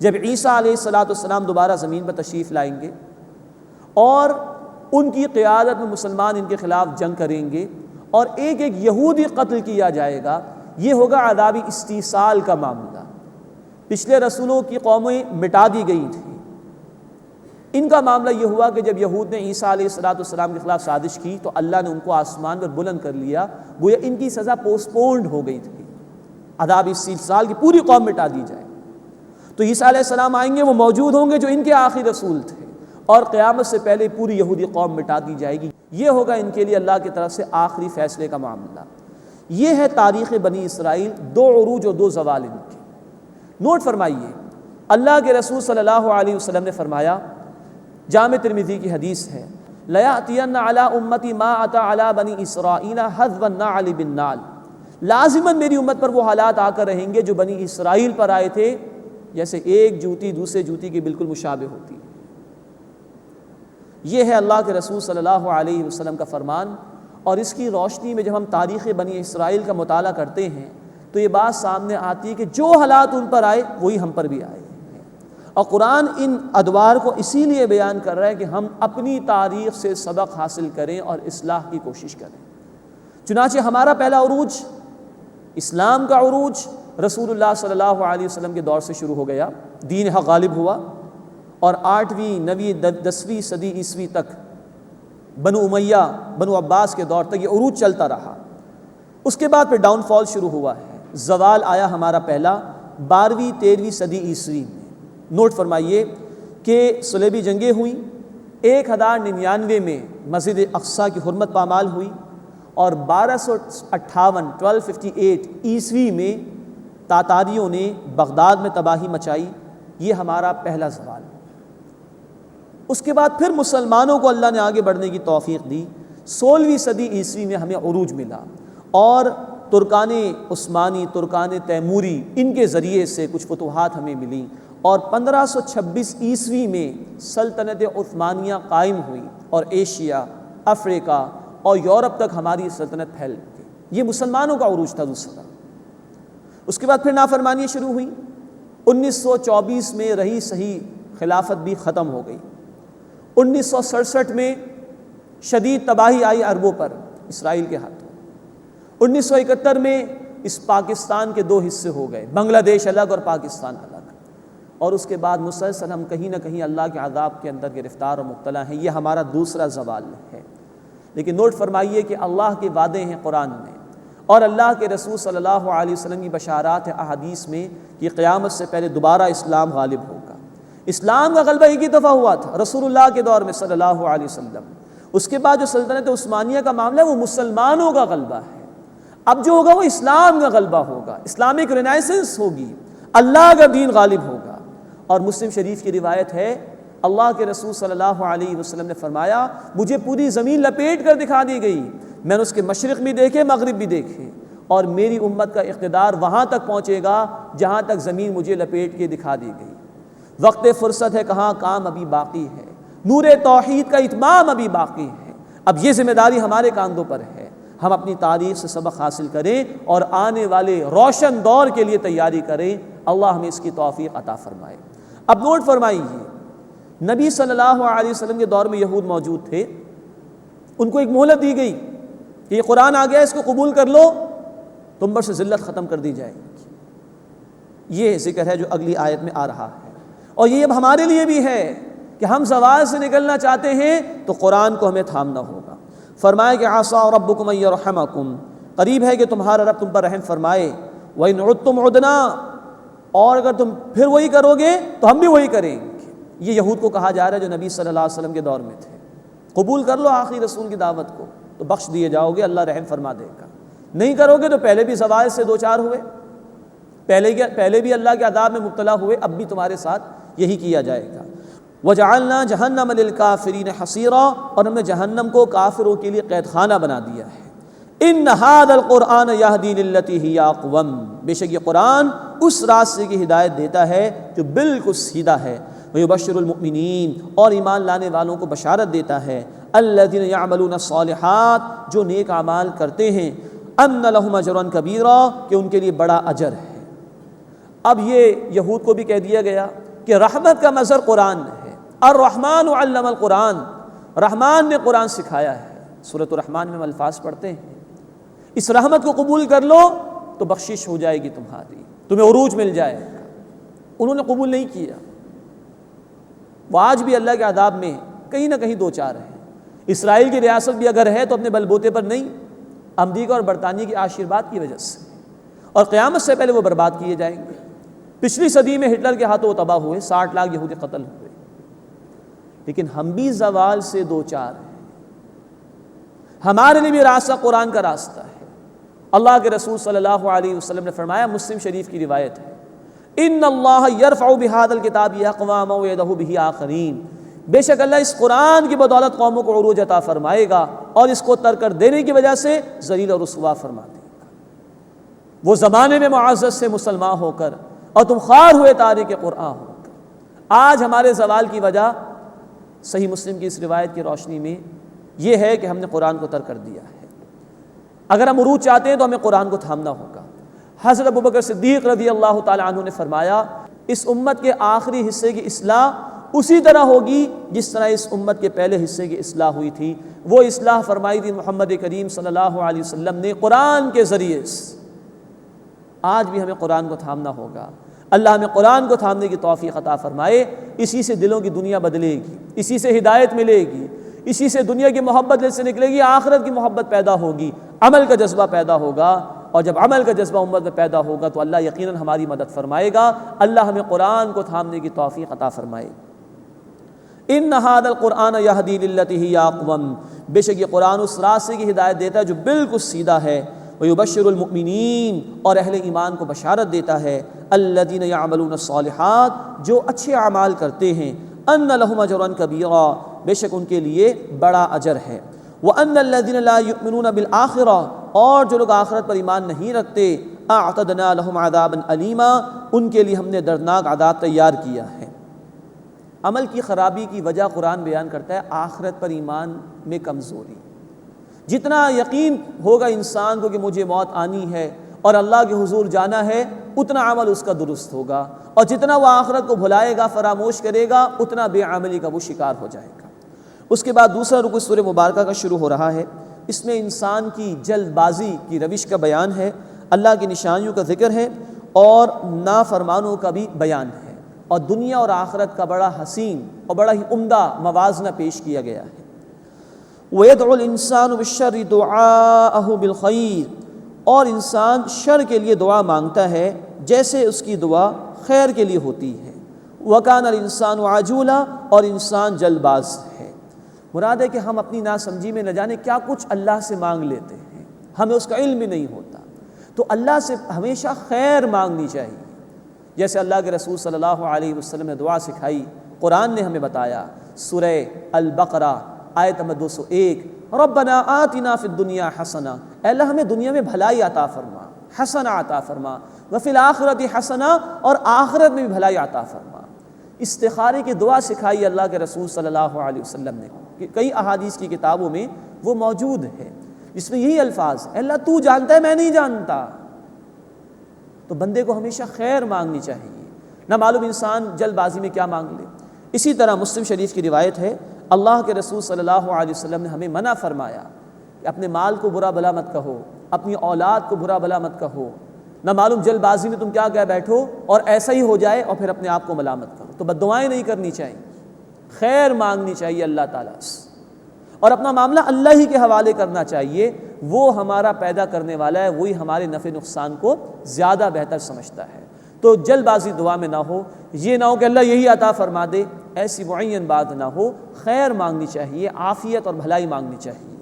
جب عیسیٰ علیہ السلام دوبارہ زمین پر تشریف لائیں گے اور ان کی قیادت میں مسلمان ان کے خلاف جنگ کریں گے اور ایک ایک یہودی قتل کیا جائے گا۔ یہ ہوگا عذاب استیصال کا معاملہ۔ پچھلے رسولوں کی قومیں مٹا دی گئی تھیں، ان کا معاملہ یہ ہوا کہ جب یہود نے عیسیٰ علیہ السلام کے خلاف سازش کی تو اللہ نے ان کو آسمان پر بلند کر لیا، گویا ان کی سزا پوسٹ پونڈ ہو گئی تھی، عذاب استیصال کی پوری قوم مٹا دی جائے۔ تو عیسیٰ علیہ السلام آئیں گے، وہ موجود ہوں گے جو ان کے آخری رسول تھے، اور قیامت سے پہلے پوری یہودی قوم مٹا دی جائے گی۔ یہ ہوگا ان کے لیے اللہ کی طرف سے آخری فیصلے کا معاملہ۔ یہ ہے تاریخ بنی اسرائیل، 2 عروج اور 2 زوال ان کے۔ نوٹ فرمائیے، اللہ کے رسول صلی اللہ علیہ وسلم نے فرمایا، جامع ترمذی کی حدیث ہے، لَيَأْتِيَنَّ عَلَىٰ أُمَّتِي مَا أَتَىٰ عَلَىٰ بَنِي إِسْرَائِيلَ حَذْوَ النَّعْلِ بِالنَّعْلِ، لازماً میری امت پر وہ حالات آ کر رہیں گے جو بنی اسرائیل پر آئے تھے، جیسے ایک جوتی دوسرے جوتی کی بالکل مشابہ ہوتی ہے۔ یہ ہے اللہ کے رسول صلی اللہ علیہ وسلم کا فرمان، اور اس کی روشنی میں جب ہم تاریخ بنی اسرائیل کا مطالعہ کرتے ہیں تو یہ بات سامنے آتی ہے کہ جو حالات ان پر آئے وہی ہم پر بھی آئے، اور قرآن ان ادوار کو اسی لیے بیان کر رہا ہے کہ ہم اپنی تاریخ سے سبق حاصل کریں اور اصلاح کی کوشش کریں۔ چنانچہ ہمارا پہلا عروج، اسلام کا عروج، رسول اللہ صلی اللہ علیہ وسلم کے دور سے شروع ہو گیا، دین حق غالب ہوا، اور 8ویں 9ویں 10ویں صدی عیسوی تک بنو امیہ بنو عباس کے دور تک یہ عروج چلتا رہا۔ اس کے بعد پھر ڈاؤن فال شروع ہوا ہے، زوال آیا ہمارا پہلا 12ویں 13ویں صدی عیسوی میں۔ نوٹ فرمائیے کہ صلیبی جنگیں ہوئیں، 1099 میں مسجد اقصیٰ کی حرمت پامال ہوئی، اور 1258 عیسوی میں تاتاریوں نے بغداد میں تباہی مچائی۔ یہ ہمارا پہلا زوال۔ اس کے بعد پھر مسلمانوں کو اللہ نے آگے بڑھنے کی توفیق دی، 16ویں صدی عیسوی میں ہمیں عروج ملا، اور ترکان عثمانی، ترکان تیموری، ان کے ذریعے سے کچھ فتوحات ہمیں ملیں، اور 1526 عیسوی میں سلطنت عثمانیہ قائم ہوئی، اور ایشیا، افریقہ اور یورپ تک ہماری سلطنت پھیل گئی۔ یہ مسلمانوں کا عروج تھا دوسرا۔ اس کے بعد پھر نافرمانیاں شروع ہوئیں، 1924 میں رہی صحیح خلافت بھی ختم ہو گئی، 1967 میں شدید تباہی آئی عربوں پر اسرائیل کے ہاتھوں، 1971 میں اس پاکستان کے 2 حصے ہو گئے، بنگلہ دیش الگ اور پاکستان الگ، اور اس کے بعد مسلسل ہم کہیں نہ کہیں اللہ کے عذاب کے اندر گرفتار اور مبتلا ہیں۔ یہ ہمارا دوسرا زوال ہے۔ لیکن نوٹ فرمائیے کہ اللہ کے وعدے ہیں قرآن میں، اور اللہ کے رسول صلی اللہ علیہ وسلم کی بشارات ہیں احادیث میں کہ قیامت سے پہلے دوبارہ اسلام غالب ہوگا۔ اسلام کا غلبہ ایک ہی دفعہ ہوا تھا رسول اللہ کے دور میں صلی اللہ علیہ وسلم۔ اس کے بعد جو سلطنت عثمانیہ کا معاملہ ہے وہ مسلمانوں کا غلبہ ہے۔ اب جو ہوگا وہ اسلام کا غلبہ ہوگا، اسلامک رینیسنس ہوگی، اللہ کا دین غالب ہوگا۔ اور مسلم شریف کی روایت ہے، اللہ کے رسول صلی اللہ علیہ وسلم نے فرمایا، مجھے پوری زمین لپیٹ کر دکھا دی گئی، میں نے اس کے مشرق بھی دیکھے، مغرب بھی دیکھے، اور میری امت کا اقتدار وہاں تک پہنچے گا جہاں تک زمین مجھے لپیٹ کے دکھا دی گئی۔ وقت فرصت ہے، کہاں کام ابھی باقی ہے، نور توحید کا اتمام ابھی باقی ہے۔ اب یہ ذمہ داری ہمارے کاندھوں پر ہے، ہم اپنی تاریخ سے سبق حاصل کریں اور آنے والے روشن دور کے لیے تیاری کریں۔ اللہ ہمیں اس کی توفیق عطا فرمائے۔ اب نوٹ فرمائیے، نبی صلی اللہ علیہ وسلم کے دور میں یہود موجود تھے، ان کو ایک مہلت دی گئی کہ یہ قرآن آ گیا، اس کو قبول کر لو، تم پر سے ذلت ختم کر دی جائے گی۔ یہ ذکر ہے جو اگلی آیت میں آ رہا ہے، اور یہ اب ہمارے لیے بھی ہے کہ ہم زوال سے نکلنا چاہتے ہیں تو قرآن کو ہمیں تھامنا ہوگا۔ فرمایا کہ عَسَىٰ رَبُّكُمْ أَن يَرْحَمَكُمْ، قریب ہے کہ تمہارا رب تم پر رحم فرمائے، وَإِنْ عُدْتُمْ عُدْنَا، اور اگر تم پھر وہی کرو گے تو ہم بھی وہی کریں گے۔ یہ یہود کو کہا جا رہا ہے جو نبی صلی اللہ علیہ وسلم کے دور میں تھے، قبول کر لو آخری رسول کی دعوت کو تو بخش دیے جاؤ گے، اللہ رحم فرما دے گا۔ نہیں کرو گے تو پہلے بھی زوال سے دو چار ہوئے، پہلے بھی اللہ کے عذاب میں مبتلا ہوئے، اب بھی تمہارے ساتھ یہی کیا جائے گا۔ وَجَعَلْنَا جَهَنَّمَ لِلْكَافِرِينَ حَصِيرًا، اور ہم نے جہنم کو کافروں کے لیے قید خانہ بنا دیا ہے۔ ان هذا القرآن يهدي للتي هي اقوم، بے شک یہ قرآن اس راستے کی ہدایت دیتا ہے جو بالکل سیدھا ہے۔ ويبشر المؤمنین، اور ایمان لانے والوں کو بشارت دیتا ہے، الذين يعملون الصالحات، جو نیک اعمال کرتے ہیں، ان لهم اجرا کبیرا، کہ ان کے لیے بڑا اجر ہے۔ اب یہ یہود کو بھی کہہ دیا گیا کہ رحمت کا مظہر قرآن ہے، الرحمن علم القرآن، رحمان نے قرآن سکھایا ہے۔ سورۃ الرحمن میں ہم الفاظ پڑھتے ہیں، اس رحمت کو قبول کر لو تو بخشش ہو جائے گی تمہاری، تمہیں عروج مل جائے گا۔ انہوں نے قبول نہیں کیا، وہ آج بھی اللہ کے عذاب میں کہیں نہ کہیں دو چار ہیں۔ اسرائیل کی ریاست بھی اگر ہے تو اپنے بل بوتے پر نہیں، امریکہ اور برطانیہ کے آشیرواد کی وجہ سے، اور قیامت سے پہلے وہ برباد کیے جائیں گے۔ پچھلی صدی میں ہٹلر کے ہاتھوں وہ تباہ ہوئے، 60 لاکھ یہودی قتل ہوئے، لیکن ہم بھی زوال سے دو چار ہیں۔ ہمارے لیے بھی راستہ قرآن کا راستہ ہے۔ اللہ کے رسول صلی اللہ علیہ وسلم نے فرمایا، مسلم شریف کی روایت ہے، ان اللہ یرفع بہذا الکتاب اقواما ویدہ بہ آخرین، بے شک اللہ اس قرآن کی بدولت قوموں کو عروج عطا فرمائے گا اور اس کو ترک کر دینے کی وجہ سے ذلیل اور رسوا فرما دے گا۔ وہ زمانے میں معزز سے مسلمان ہو کر اور تم خوار ہوئے تارک قرآن ہو کر۔ آج ہمارے زوال کی وجہ صحیح مسلم کی اس روایت کی روشنی میں یہ ہے کہ ہم نے قرآن کو ترک کر دیا ہے۔ اگر ہم عروج چاہتے ہیں تو ہمیں قرآن کو تھامنا ہوگا۔ حضرت ابوبکر صدیق رضی اللہ تعالی عنہ نے فرمایا، اس امت کے آخری حصے کی اصلاح اسی طرح ہوگی جس طرح اس امت کے پہلے حصے کی اصلاح ہوئی تھی۔ وہ اصلاح فرمائی تھی محمد کریم صلی اللہ علیہ وسلم نے قرآن کے ذریعے سے۔ آج بھی ہمیں قرآن کو تھامنا ہوگا۔ اللہ ہمیں قرآن کو تھامنے کی توفیق عطا فرمائے۔ اسی سے دلوں کی دنیا بدلے گی، اسی سے ہدایت ملے گی، اسی سے دنیا کی محبت سے نکلے گی، آخرت کی محبت پیدا ہوگی، عمل کا جذبہ پیدا ہوگا، اور جب عمل کا جذبہ امت میں پیدا ہوگا تو اللہ یقیناً ہماری مدد فرمائے گا۔ اللہ ہمیں قرآن کو تھامنے کی توفیق عطا فرمائے۔ ان ھذا القرآن یہدی للتی ہی اقوم، بے شک یہ قرآن اس راستے کی ہدایت دیتا ہے جو بالکل سیدھا ہے۔ ویبشر المؤمنین، اور اہل ایمان کو بشارت دیتا ہے، الذین یعملون الصالحات، جو اچھے اعمال کرتے ہیں، ان لہم اجرا کبیرا، بے شک ان کے لیے بڑا اجر ہے۔ وان الذین لا یؤمنون بالآخرہ، اور جو لوگ آخرت پر ایمان نہیں رکھتے، اعتدنا لہم عذابا الیما، ان کے لیے ہم نے دردناک عذاب تیار کیا ہے۔ عمل کی خرابی کی وجہ قرآن بیان کرتا ہے آخرت پر ایمان میں کمزوری۔ جتنا یقین ہوگا انسان کو کہ مجھے موت آنی ہے اور اللہ کے حضور جانا ہے، اتنا عمل اس کا درست ہوگا، اور جتنا وہ آخرت کو بھلائے گا، فراموش کرے گا، اتنا بے عملی کا وہ شکار ہو جائے گا۔ اس کے بعد دوسرا رکو سورہ مبارکہ کا شروع ہو رہا ہے۔ اس میں انسان کی جلد بازی کی روش کا بیان ہے، اللہ کی نشانیوں کا ذکر ہے، اور نافرمانوں کا بھی بیان ہے، اور دنیا اور آخرت کا بڑا حسین اور بڑا ہی عمدہ موازنہ پیش کیا گیا ہے۔ وَيَدْعُ الْإِنسَانُ بِالشَّرِّ دُعَاءَهُ بِالْخَيْرِ، اور انسان شر کے لیے دعا مانگتا ہے جیسے اس کی دعا خیر کے لیے ہوتی ہے۔ وَكَانَ الْإِنسَانُ عَجُولًا، اور انسان جلد باز ہے۔ مراد ہے کہ ہم اپنی ناسمجھی میں نہ جانے کیا کچھ اللہ سے مانگ لیتے ہیں، ہمیں اس کا علم بھی نہیں ہوتا۔ تو اللہ سے ہمیشہ خیر مانگنی چاہیے، جیسے اللہ کے رسول صلی اللہ علیہ وسلم نے دعا سکھائی، قرآن نے ہمیں بتایا۔ سورہ البقرہ آیت نمبر 201، ربنا آتنا فی الدنیا حسنہ، اے اللہ ہمیں دنیا میں بھلائی عطا فرما، حسنہ عطا فرما، وفی الآخرۃ حسنہ، اور آخرت میں بھی بھلائی عطا فرما۔ استخارے کی دعا سکھائی اللہ کے رسول صلی اللہ علیہ وسلم نے، کئی احادیث کی کتابوں میں وہ موجود ہے، جس میں یہی الفاظ، اے اللہ تو جانتا ہے میں نہیں جانتا۔ تو بندے کو ہمیشہ خیر مانگنی چاہیے، نہ معلوم انسان جلد بازی میں کیا مانگ لے۔ اسی طرح مسلم شریف کی روایت ہے، اللہ کے رسول صلی اللہ علیہ وسلم نے ہمیں منع فرمایا کہ اپنے مال کو برا بھلا مت کہو، اپنی اولاد کو برا بھلا مت کہو، نہ معلوم جلد بازی میں تم کیا کہہ بیٹھو اور ایسا ہی ہو جائے اور پھر اپنے آپ کو ملامت کرو۔ تو بد دعائیں نہیں کرنی چاہیے، خیر مانگنی چاہیے اللہ تعالیٰ سے، اور اپنا معاملہ اللہ ہی کے حوالے کرنا چاہیے۔ وہ ہمارا پیدا کرنے والا ہے، وہی ہمارے نفع نقصان کو زیادہ بہتر سمجھتا ہے۔ تو جلد بازی دعا میں نہ ہو، یہ نہ ہو کہ اللہ یہی عطا فرما دے، ایسی معین بات نہ ہو، خیر مانگنی چاہیے، عافیت اور بھلائی مانگنی چاہیے۔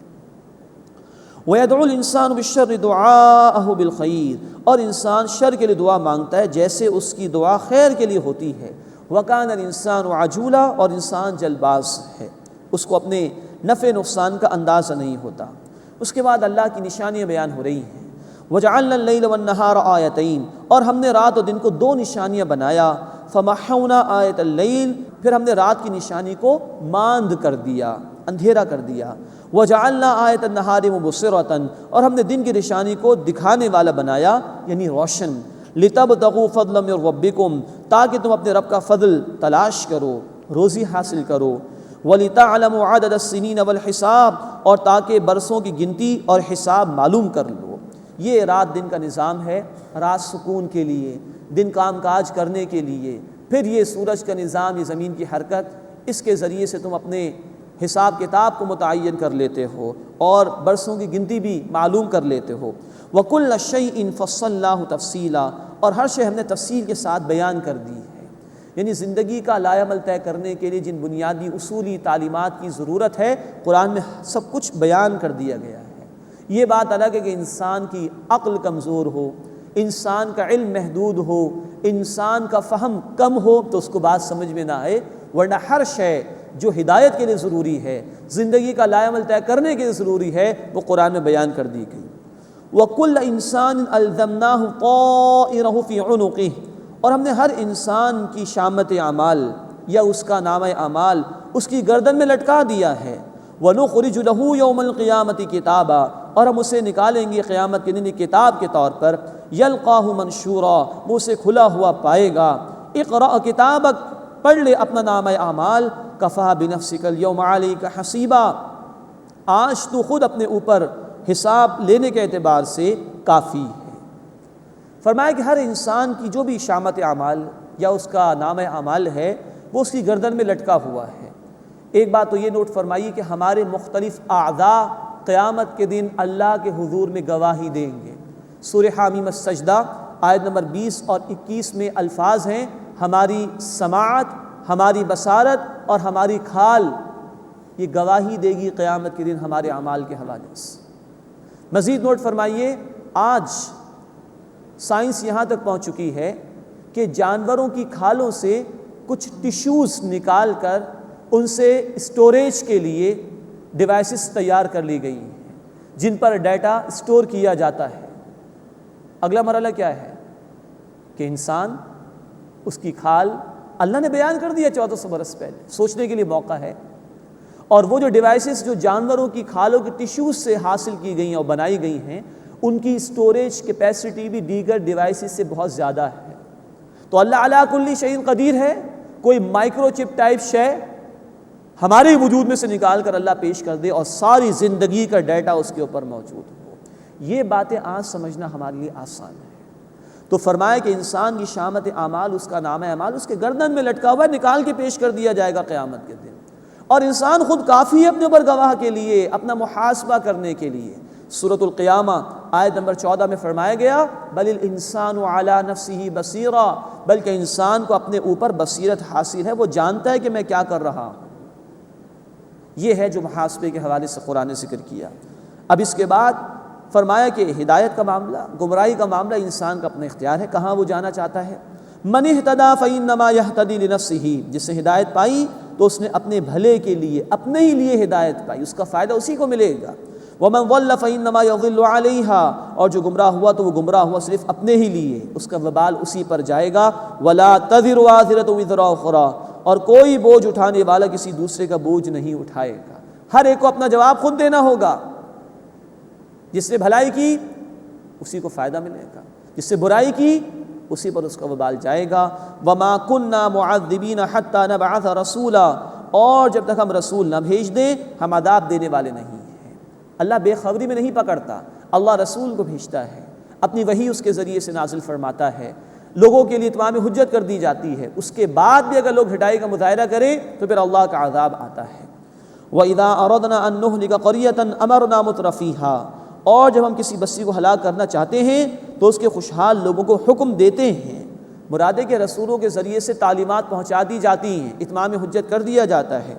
وَيَدْعُو الْإِنسَانُ بِالشَّرِّ دُعَاءَهُ بِالْخَيْرِ، اور انسان شر کے لیے دعا مانگتا ہے جیسے اس کی دعا خیر کے لیے ہوتی ہے۔ وَكَانَ الْإِنسَانُ عَجُولًا، اور انسان جلد باز ہے، اس کو اپنے نفع نقصان کا اندازہ نہیں ہوتا۔ اس کے بعد اللہ کی نشانیاں بیان ہو رہی ہیں۔ وَجَعَلْنَا اللَّيْلَ وَالنَّهَارَ آیَتَيْنِ، اور ہم نے رات اور دن کو دو نشانیاں بنایا۔ فَمَحَّوْنَا آیَةَ اللَّيْلِ، پھر ہم نے رات کی نشانی کو ماند کر دیا، اندھیرا کر دیا۔ وَجَعَلْنَا آیَةَ النَّهَارِ مُبْصِرَةً، اور ہم نے دن کی نشانی کو دکھانے والا بنایا، یعنی روشن۔ لِتَبْتَغُوا فَضْلًا مِّن رَّبِّكُمْ، تاکہ تم اپنے رب کا فضل تلاش کرو، روزی حاصل کرو۔ وَلِتَعْلَمُوا عَدَدَ السِّنِينَ وَالْحِسَابَ، اور تاکہ برسوں کی گنتی اور حساب معلوم کر لو۔ یہ رات دن کا نظام ہے، رات سکون کے لیے، دن کام کاج کرنے کے لیے، پھر یہ سورج کا نظام، یہ زمین کی حرکت، اس کے ذریعے سے تم اپنے حساب کتاب کو متعین کر لیتے ہو اور برسوں کی گنتی بھی معلوم کر لیتے ہو۔ وَكُلَّ شَيْءٍ فَصَّلْنَاهُ تَفْصِيلًا، اور ہر شے ہم نے تفصیل کے ساتھ بیان کر دی ہے۔ یعنی زندگی کا لائے عمل طے کرنے کے لیے جن بنیادی اصولی تعلیمات کی ضرورت ہے، قرآن میں سب کچھ بیان کر دیا گیا ہے۔ یہ بات الگ ہے کہ انسان کی عقل کمزور ہو، انسان کا علم محدود ہو، انسان کا فہم کم ہو تو اس کو بات سمجھ میں نہ آئے، ورنہ ہر شے جو ہدایت کے لیے ضروری ہے، زندگی کا لائے عمل طے کرنے کے لیے ضروری ہے، وہ قرآن میں بیان کر دی گئی۔ وَكُلَّ إِنسَانٍ أَلْزَمْنَاهُ طَائِرَهُ فِي عُنُقِهِ، اور ہم نے ہر انسان کی شامت اعمال یا اس کا نامہ اعمال اس کی گردن میں لٹکا دیا ہے۔ وَنُخْرِجُ لَهُ يَوْمَ الْقِيَامَةِ كِتَابًا، اور ہم اسے نکالیں گے قیامت کے دن کتاب کے طور پر۔ يَلْقَاهُ مَنشُورًا، وہ اسے کھلا ہوا پائے گا۔ اقرأ کتابک، پڑھ لے اپنا نامہ اعمال۔ کفیٰ بنفسک اليوم علیک حسیبا، آج تو خود اپنے اوپر حساب لینے کے اعتبار سے کافی ہے۔ فرمایا کہ ہر انسان کی جو بھی شامت اعمال یا اس کا نامہ اعمال ہے وہ اس کی گردن میں لٹکا ہوا ہے۔ ایک بات تو یہ نوٹ فرمائیے کہ ہمارے مختلف اعضاء قیامت کے دن اللہ کے حضور میں گواہی دیں گے۔ سورہ حامیم السجدہ آیت نمبر 20 اور 21 میں الفاظ ہیں، ہماری سماعت، ہماری بصارت اور ہماری کھال یہ گواہی دے گی قیامت کے دن ہمارے اعمال کے حوالے سے۔ مزید نوٹ فرمائیے، آج سائنس یہاں تک پہنچ چکی ہے کہ جانوروں کی کھالوں سے کچھ ٹیشوز نکال کر ان سے اسٹوریج کے لیے ڈیوائسز تیار کر لی گئی ہیں جن پر ڈیٹا اسٹور کیا جاتا ہے۔ اگلا مرحلہ کیا ہے کہ انسان، اس کی کھال اللہ نے بیان کر دیا 1400 برس پہلے، سوچنے کے لیے موقع ہے۔ اور وہ جو ڈیوائسز جو جانوروں کی کھالوں کے ٹیشوز سے حاصل کی گئی ہیں اور بنائی گئی ہیں، ان کی اسٹوریج کیپیسٹی بھی دیگر ڈیوائسز سے بہت زیادہ ہے۔ تو اللہ علی کل شیء قدیر ہے، کوئی مائکرو چپ ٹائپ شے ہمارے وجود میں سے نکال کر اللہ پیش کر دے اور ساری زندگی کا ڈیٹا اس کے اوپر موجود ہو۔ یہ باتیں آج سمجھنا ہمارے لیے آسان ہے۔ تو فرمایا کہ انسان کی شامت اعمال، اس کا نامہ اعمال اس کے گردن میں لٹکا ہوا ہے، نکال کے پیش کر دیا جائے گا قیامت کے دن۔ اور انسان خود کافی ہے اپنے اوپر گواہ کے لیے، اپنا محاسبہ کرنے کے لیے۔ سورۃ القیامہ آیت نمبر 14 میں فرمایا گیا، بل الانسان علی نفسہ بصیرا، بلکہ انسان کو اپنے اوپر بصیرت حاصل ہے، وہ جانتا ہے کہ میں کیا کر رہا ہوں۔ یہ ہے جو محاسبے کے حوالے سے قرآن نے ذکر کیا۔ اب اس کے بعد فرمایا کہ ہدایت کا معاملہ، گمراہی کا معاملہ انسان کا اپنا اختیار ہے، کہاں وہ جانا چاہتا ہے۔ من اہتدی فانما یہتدی لنفسہ، جس نے ہدایت پائی تو اس نے اپنے بھلے کے لیے، اپنے ہی لیے ہدایت پائی، اس کا فائدہ اسی کو ملے گا۔ ومن ضل فانما یضل علیہا، اور جو گمراہ ہوا تو وہ گمراہ ہوا صرف اپنے ہی لیے، اس کا وبال اسی پر جائے گا۔ ولا تزر وازرۃ وزر اخری، اور کوئی بوجھ اٹھانے والا کسی دوسرے کا بوجھ نہیں اٹھائے گا۔ ہر ایک کو اپنا جواب خود دینا ہوگا۔ جس نے بھلائی کی اسی کو فائدہ ملے گا، جس نے برائی کی اسی پر اس کا وبال جائے گا۔ وما كنا معذبین حتى نبعث رسولا، اور جب تک ہم رسول نہ بھیج دیں ہم عذاب دینے والے نہیں ہیں۔ اللہ بے خبری میں نہیں پکڑتا، اللہ رسول کو بھیجتا ہے، اپنی وحی اس کے ذریعے سے نازل فرماتا ہے، لوگوں کے لیے اتمام حجت کر دی جاتی ہے۔ اس کے بعد بھی اگر لوگ ہٹائی کا مظاہرہ کریں تو پھر اللہ کا عذاب آتا ہے۔ وَإِذَا أَرَدْنَا أَن نُهْلِكَ قَرْيَةً أَمَرْنَا مُتْرَفِيهَا، اور جب ہم کسی بستی کو ہلاک کرنا چاہتے ہیں تو اس کے خوشحال لوگوں کو حکم دیتے ہیں۔ مراد ہے کہ رسولوں کے ذریعے سے تعلیمات پہنچا دی جاتی ہیں، اتمام حجت کر دیا جاتا ہے۔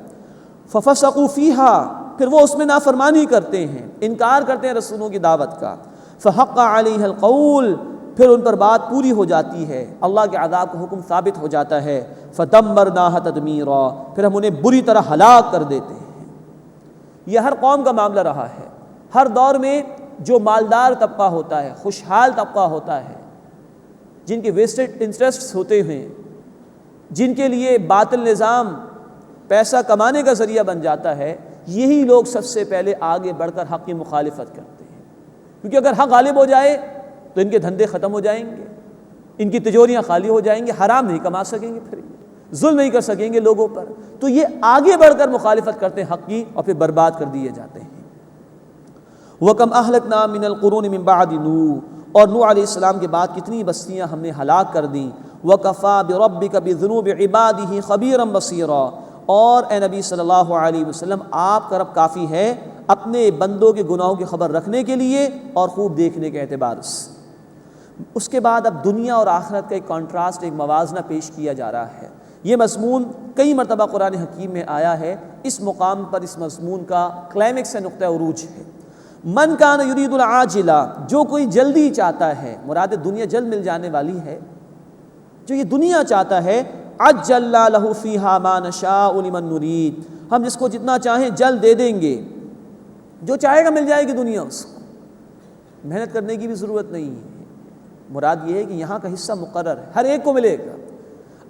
فَفَسَقُوا فِيهَا، پھر وہ اس میں نافرمانی کرتے ہیں، انکار کرتے ہیں رسولوں کی دعوت کا. فحق علیہ القول، پھر ان پر بات پوری ہو جاتی ہے، اللہ کے عذاب کا حکم ثابت ہو جاتا ہے. فدمرناها تدمیرا، پھر ہم انہیں بری طرح ہلاک کر دیتے ہیں. یہ ہر قوم کا معاملہ رہا ہے. ہر دور میں جو مالدار طبقہ ہوتا ہے، خوشحال طبقہ ہوتا ہے، جن کے ویسٹڈ انٹرسٹس ہوتے ہیں، جن کے لیے باطل نظام پیسہ کمانے کا ذریعہ بن جاتا ہے، یہی لوگ سب سے پہلے آگے بڑھ کر حق کی مخالفت کرتے ہیں. کیونکہ اگر حق غالب ہو جائے تو ان کے دھندے ختم ہو جائیں گے، ان کی تجوریاں خالی ہو جائیں گے، حرام نہیں کما سکیں گے، پھر ظلم نہیں کر سکیں گے لوگوں پر. تو یہ آگے بڑھ کر مخالفت کرتے ہیں حق کی اور پھر برباد کر دیے جاتے ہیں. وَكَمْ أَهْلَكْنَا مِنَ الْقُرُونِ مِنْ بَعْدِ نُوحٍ، اور نوح علیہ السلام کے بعد کتنی بستیاں ہم نے ہلاک کر دیں. وَكَفَى بِرَبِّكَ بِذُنُوبِ عِبَادِهِ خَبِيرًا بَصِيرًا، اور اے نبی صلی اللہ علیہ وسلم آپ کا رب کافی ہے اپنے بندوں کے گناہوں کی خبر رکھنے کے لیے اور خوب دیکھنے کے اعتبار سے. اس کے بعد اب دنیا اور آخرت کا ایک کانٹراسٹ، ایک موازنہ پیش کیا جا رہا ہے. یہ مضمون کئی مرتبہ قرآن حکیم میں آیا ہے. اس مقام پر اس مضمون کا کلائمیکس ہے، نقطہ عروج ہے. من کان یرید العاجلہ، جو کوئی جلدی چاہتا ہے، مراد دنیا جلد مل جانے والی ہے، جو یہ دنیا چاہتا ہے، عجلنا لہ فیہا ما نشاء لمن نرید، ہم جس کو جتنا چاہیں جلد دے دیں گے. جو چاہے گا مل جائے گی دنیا، اس کو محنت کرنے کی بھی ضرورت نہیں ہے. مراد یہ ہے کہ یہاں کا حصہ مقرر ہے، ہر ایک کو ملے گا.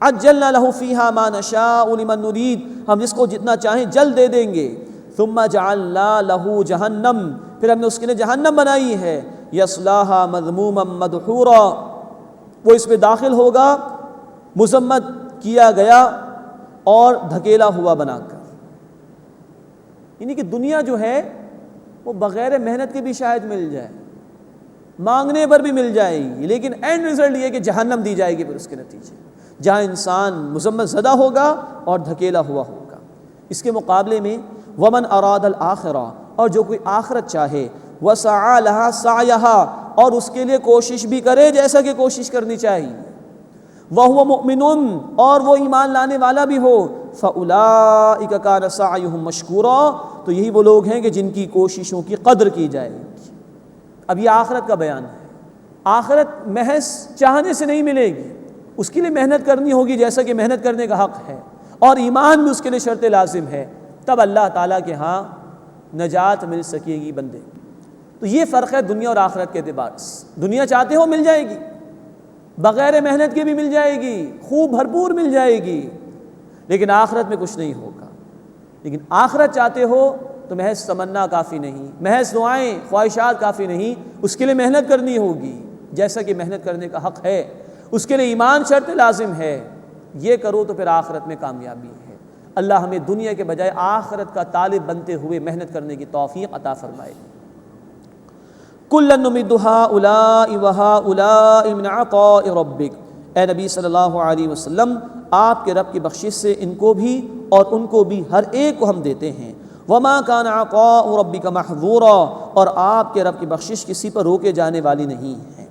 عجلنا لہ فیہا ما نشاء لمن نرید، ہم جس کو جتنا چاہیں جلد دے دیں گے. ثم جعلنا لہ جہنم، پھر ہم نے اس کے لیے جہنم بنائی ہے. یصلاھا مذموما مدحورا، وہ اس میں داخل ہوگا مذمت کیا گیا اور دھکیلا ہوا بنا کر. یعنی کہ دنیا جو ہے وہ بغیر محنت کے بھی شاید مل جائے، مانگنے پر بھی مل جائے گی، لیکن اینڈ رزلٹ یہ کہ جہنم دی جائے گی پھر اس کے نتیجے، جہاں انسان مذمت زدہ ہوگا اور دھکیلا ہوا ہوگا. اس کے مقابلے میں ومن اراد الآخرہ، اور جو کوئی آخرت چاہے، وسعى لها سعيها، اور اس کے لیے کوشش بھی کرے جیسا کہ کوشش کرنی چاہیے. وهو مؤمن، اور وہ ایمان لانے والا بھی ہو. فاولئک کان سعیهم مشکورا، تو یہی وہ لوگ ہیں کہ جن کی کوششوں کی قدر کی جائے گی. اب یہ آخرت کا بیان ہے. آخرت محض چاہنے سے نہیں ملے گی، اس کے لیے محنت کرنی ہوگی جیسا کہ محنت کرنے کا حق ہے، اور ایمان بھی اس کے لیے شرط لازم ہے. تب اللہ تعالیٰ کے ہاں نجات مل سکے گی بندے. تو یہ فرق ہے دنیا اور آخرت کے اعتبار سے. دنیا چاہتے ہو مل جائے گی، بغیر محنت کے بھی مل جائے گی، خوب بھرپور مل جائے گی، لیکن آخرت میں کچھ نہیں ہوگا. لیکن آخرت چاہتے ہو تو محض تمنا کافی نہیں، محض دعائیں خواہشات کافی نہیں، اس کے لیے محنت کرنی ہوگی جیسا کہ محنت کرنے کا حق ہے. اس کے لیے ایمان شرط لازم ہے. یہ کرو تو پھر آخرت میں کامیابی ہے. اللہ ہمیں دنیا کے بجائے آخرت کا طالب بنتے ہوئے محنت کرنے کی توفیق عطا فرمائے. کُلًّا نُمِدُّ ہؤلاء وہؤلاء من عطاء ربک، اے نبی صلی اللہ علیہ وسلم آپ کے رب کی بخشش سے ان کو بھی اور ان کو بھی ہر ایک کو ہم دیتے ہیں. وما کان عطاء ربک محظورا، اور آپ کے رب کی بخشش کسی پر روکے جانے والی نہیں ہے.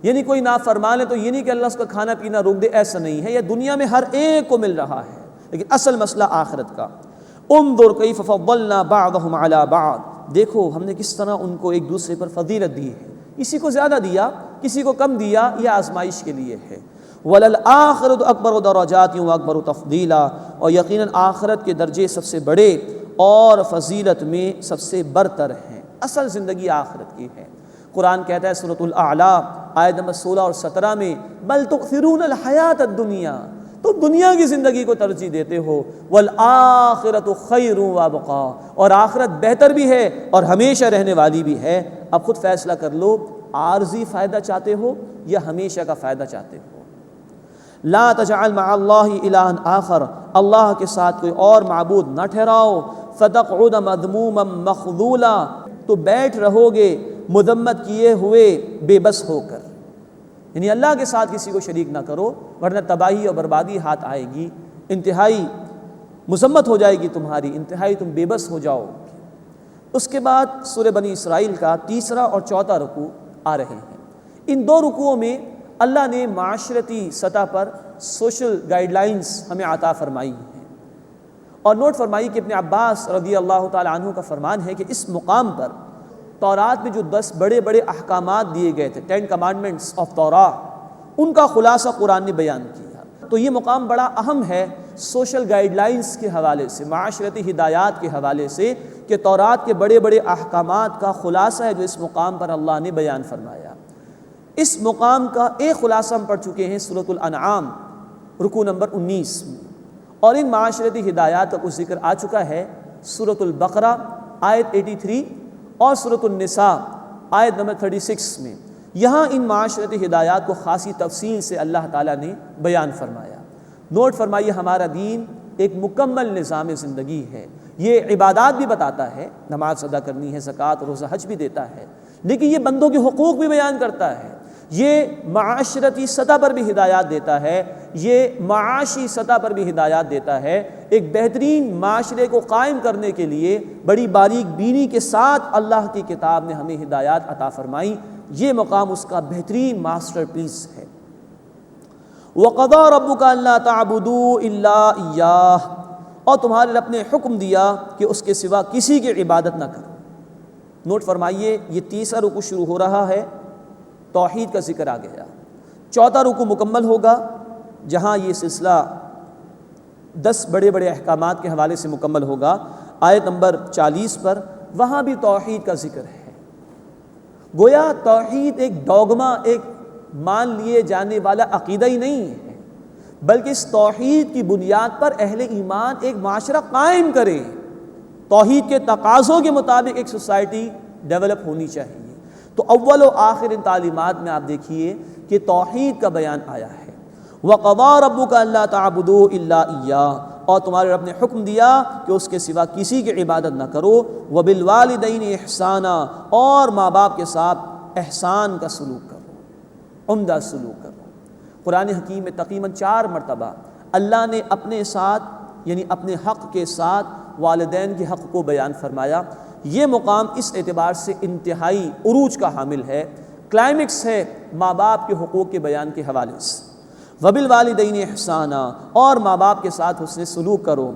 یعنی کوئی نافرمان ہے تو یہ نہیں کہ اللہ اس کا کھانا پینا روک دے، ایسا نہیں ہے. یہ دنیا میں ہر ایک کو مل رہا ہے، لیکن اصل مسئلہ آخرت کا. انظر کیف فضلنا بعضهم علی بعض، دیکھو ہم نے کس طرح ان کو ایک دوسرے پر فضیلت دی ہے. کسی کو زیادہ دیا، کسی کو کم دیا، یہ آزمائش کے لیے ہے. وللآخرۃ اکبر درجات واکبر تفضیلا، اور یقیناً آخرت کے درجے سب سے بڑے اور فضیلت میں سب سے برتر ہیں. اصل زندگی آخرت کی ہے. قرآن کہتا ہے سورۃ الاعلیٰ آیت نمبر 16 اور 17 میں، بل تؤثرون الحیات الدنیا، تم دنیا کی زندگی کو ترجیح دیتے ہو. والآخرۃ خیر وابقا، اور آخرت بہتر بھی ہے اور ہمیشہ رہنے والی بھی ہے. اب خود فیصلہ کر لو، عارضی فائدہ چاہتے ہو یا ہمیشہ کا فائدہ چاہتے ہو. لا تجعل مع اللہ الہا آخر، اللہ کے ساتھ کوئی اور معبود نہ ٹھہراؤ. فتقعد مذموما مخذولا، تو بیٹھ رہو گے مذمت کیے ہوئے بے بس ہو کر. یعنی اللہ کے ساتھ کسی کو شریک نہ کرو، ورنہ تباہی اور بربادی ہاتھ آئے گی، انتہائی مذمت ہو جائے گی تمہاری، انتہائی تم بے بس ہو جاؤ. اس کے بعد سورہ بنی اسرائیل کا تیسرا اور چوتھا رکوع آ رہے ہیں. ان دو رکوعوں میں اللہ نے معاشرتی سطح پر سوشل گائیڈ لائنز ہمیں عطا فرمائی ہیں، اور نوٹ فرمائیے کہ ابن عباس رضی اللہ تعالی عنہ کا فرمان ہے کہ اس مقام پر تورات میں جو 10 بڑے بڑے احکامات دیے گئے تھے 10 کمانڈمنٹس آف تورات، ان کا خلاصہ قرآن نے بیان کیا۔ تو یہ مقام بڑا اہم ہے سوشل گائیڈ لائنز کے حوالے سے، معاشرتی ہدایات کے حوالے سے، کہ تورات کے بڑے بڑے احکامات کا خلاصہ ہے جو اس مقام پر اللہ نے بیان فرمایا۔ اس مقام کا ایک خلاصہ ہم پڑھ چکے ہیں سورۃ الانعام رکوع نمبر 19 میں، اور ان معاشرتی ہدایات کا کچھ ذکر آ چکا ہے سورۃ البقرہ آیت 83 اور سورۃ النساء آیت نمبر 36 میں۔ یہاں ان معاشرتی ہدایات کو خاصی تفصیل سے اللہ تعالیٰ نے بیان فرمایا۔ نوٹ فرمائیے، ہمارا دین ایک مکمل نظام زندگی ہے۔ یہ عبادات بھی بتاتا ہے، نماز ادا کرنی ہے، زکوٰۃ روزہ حج بھی دیتا ہے، لیکن یہ بندوں کے حقوق بھی بیان کرتا ہے، یہ معاشرتی سطح پر بھی ہدایات دیتا ہے، یہ معاشی سطح پر بھی ہدایات دیتا ہے۔ ایک بہترین معاشرے کو قائم کرنے کے لیے بڑی باریک بینی کے ساتھ اللہ کی کتاب نے ہمیں ہدایات عطا فرمائی۔ یہ مقام اس کا بہترین ماسٹر پیس ہے۔ وَقَضَىٰ رَبُّكَ أَلَّا تَعْبُدُوا إِلَّا إِيَّاهُ، اور تمہارے رب نے حکم دیا کہ اس کے سوا کسی کی عبادت نہ کرو۔ نوٹ فرمائیے، یہ تیسرا رکوع شروع ہو رہا ہے، توحید کا ذکر آ گیا۔ چوتھا رکوع مکمل ہوگا جہاں یہ سلسلہ 10 بڑے بڑے احکامات کے حوالے سے مکمل ہوگا، آیت نمبر 40 پر، وہاں بھی توحید کا ذکر ہے۔ گویا توحید ایک ڈوگما، ایک مان لیے جانے والا عقیدہ ہی نہیں ہے، بلکہ اس توحید کی بنیاد پر اہل ایمان ایک معاشرہ قائم کرے۔ توحید کے تقاضوں کے مطابق ایک سوسائٹی ڈیولپ ہونی چاہیے۔ تو اول و آخر ان تعلیمات میں آپ دیکھیے کہ توحید کا بیان آیا ہے۔ وَقَضَىٰ رَبُّكَ أَلَّا تَعْبُدُوا إِلَّا إِيَّاهُ، اور تمہارے رب نے حکم دیا کہ اس کے سوا کسی کی عبادت نہ کرو۔ وَبِالْوَالِدَيْنِ إِحْسَانًا، اور ماں باپ کے ساتھ احسان کا سلوک کرو، عمدہ سلوک کرو۔ قرآن حکیم میں تقریباً 4 مرتبہ اللہ نے اپنے ساتھ، یعنی اپنے حق کے ساتھ والدین کے حق کو بیان فرمایا۔ یہ مقام اس اعتبار سے انتہائی عروج کا حامل ہے، کلائمیکس ہے ماں باپ کے حقوق کے بیان کے حوالے سے۔ وَبِالْوَالِدَيْنِ إِحْسَانًا، اور ماں باپ کے ساتھ حسن سلوک کرو۔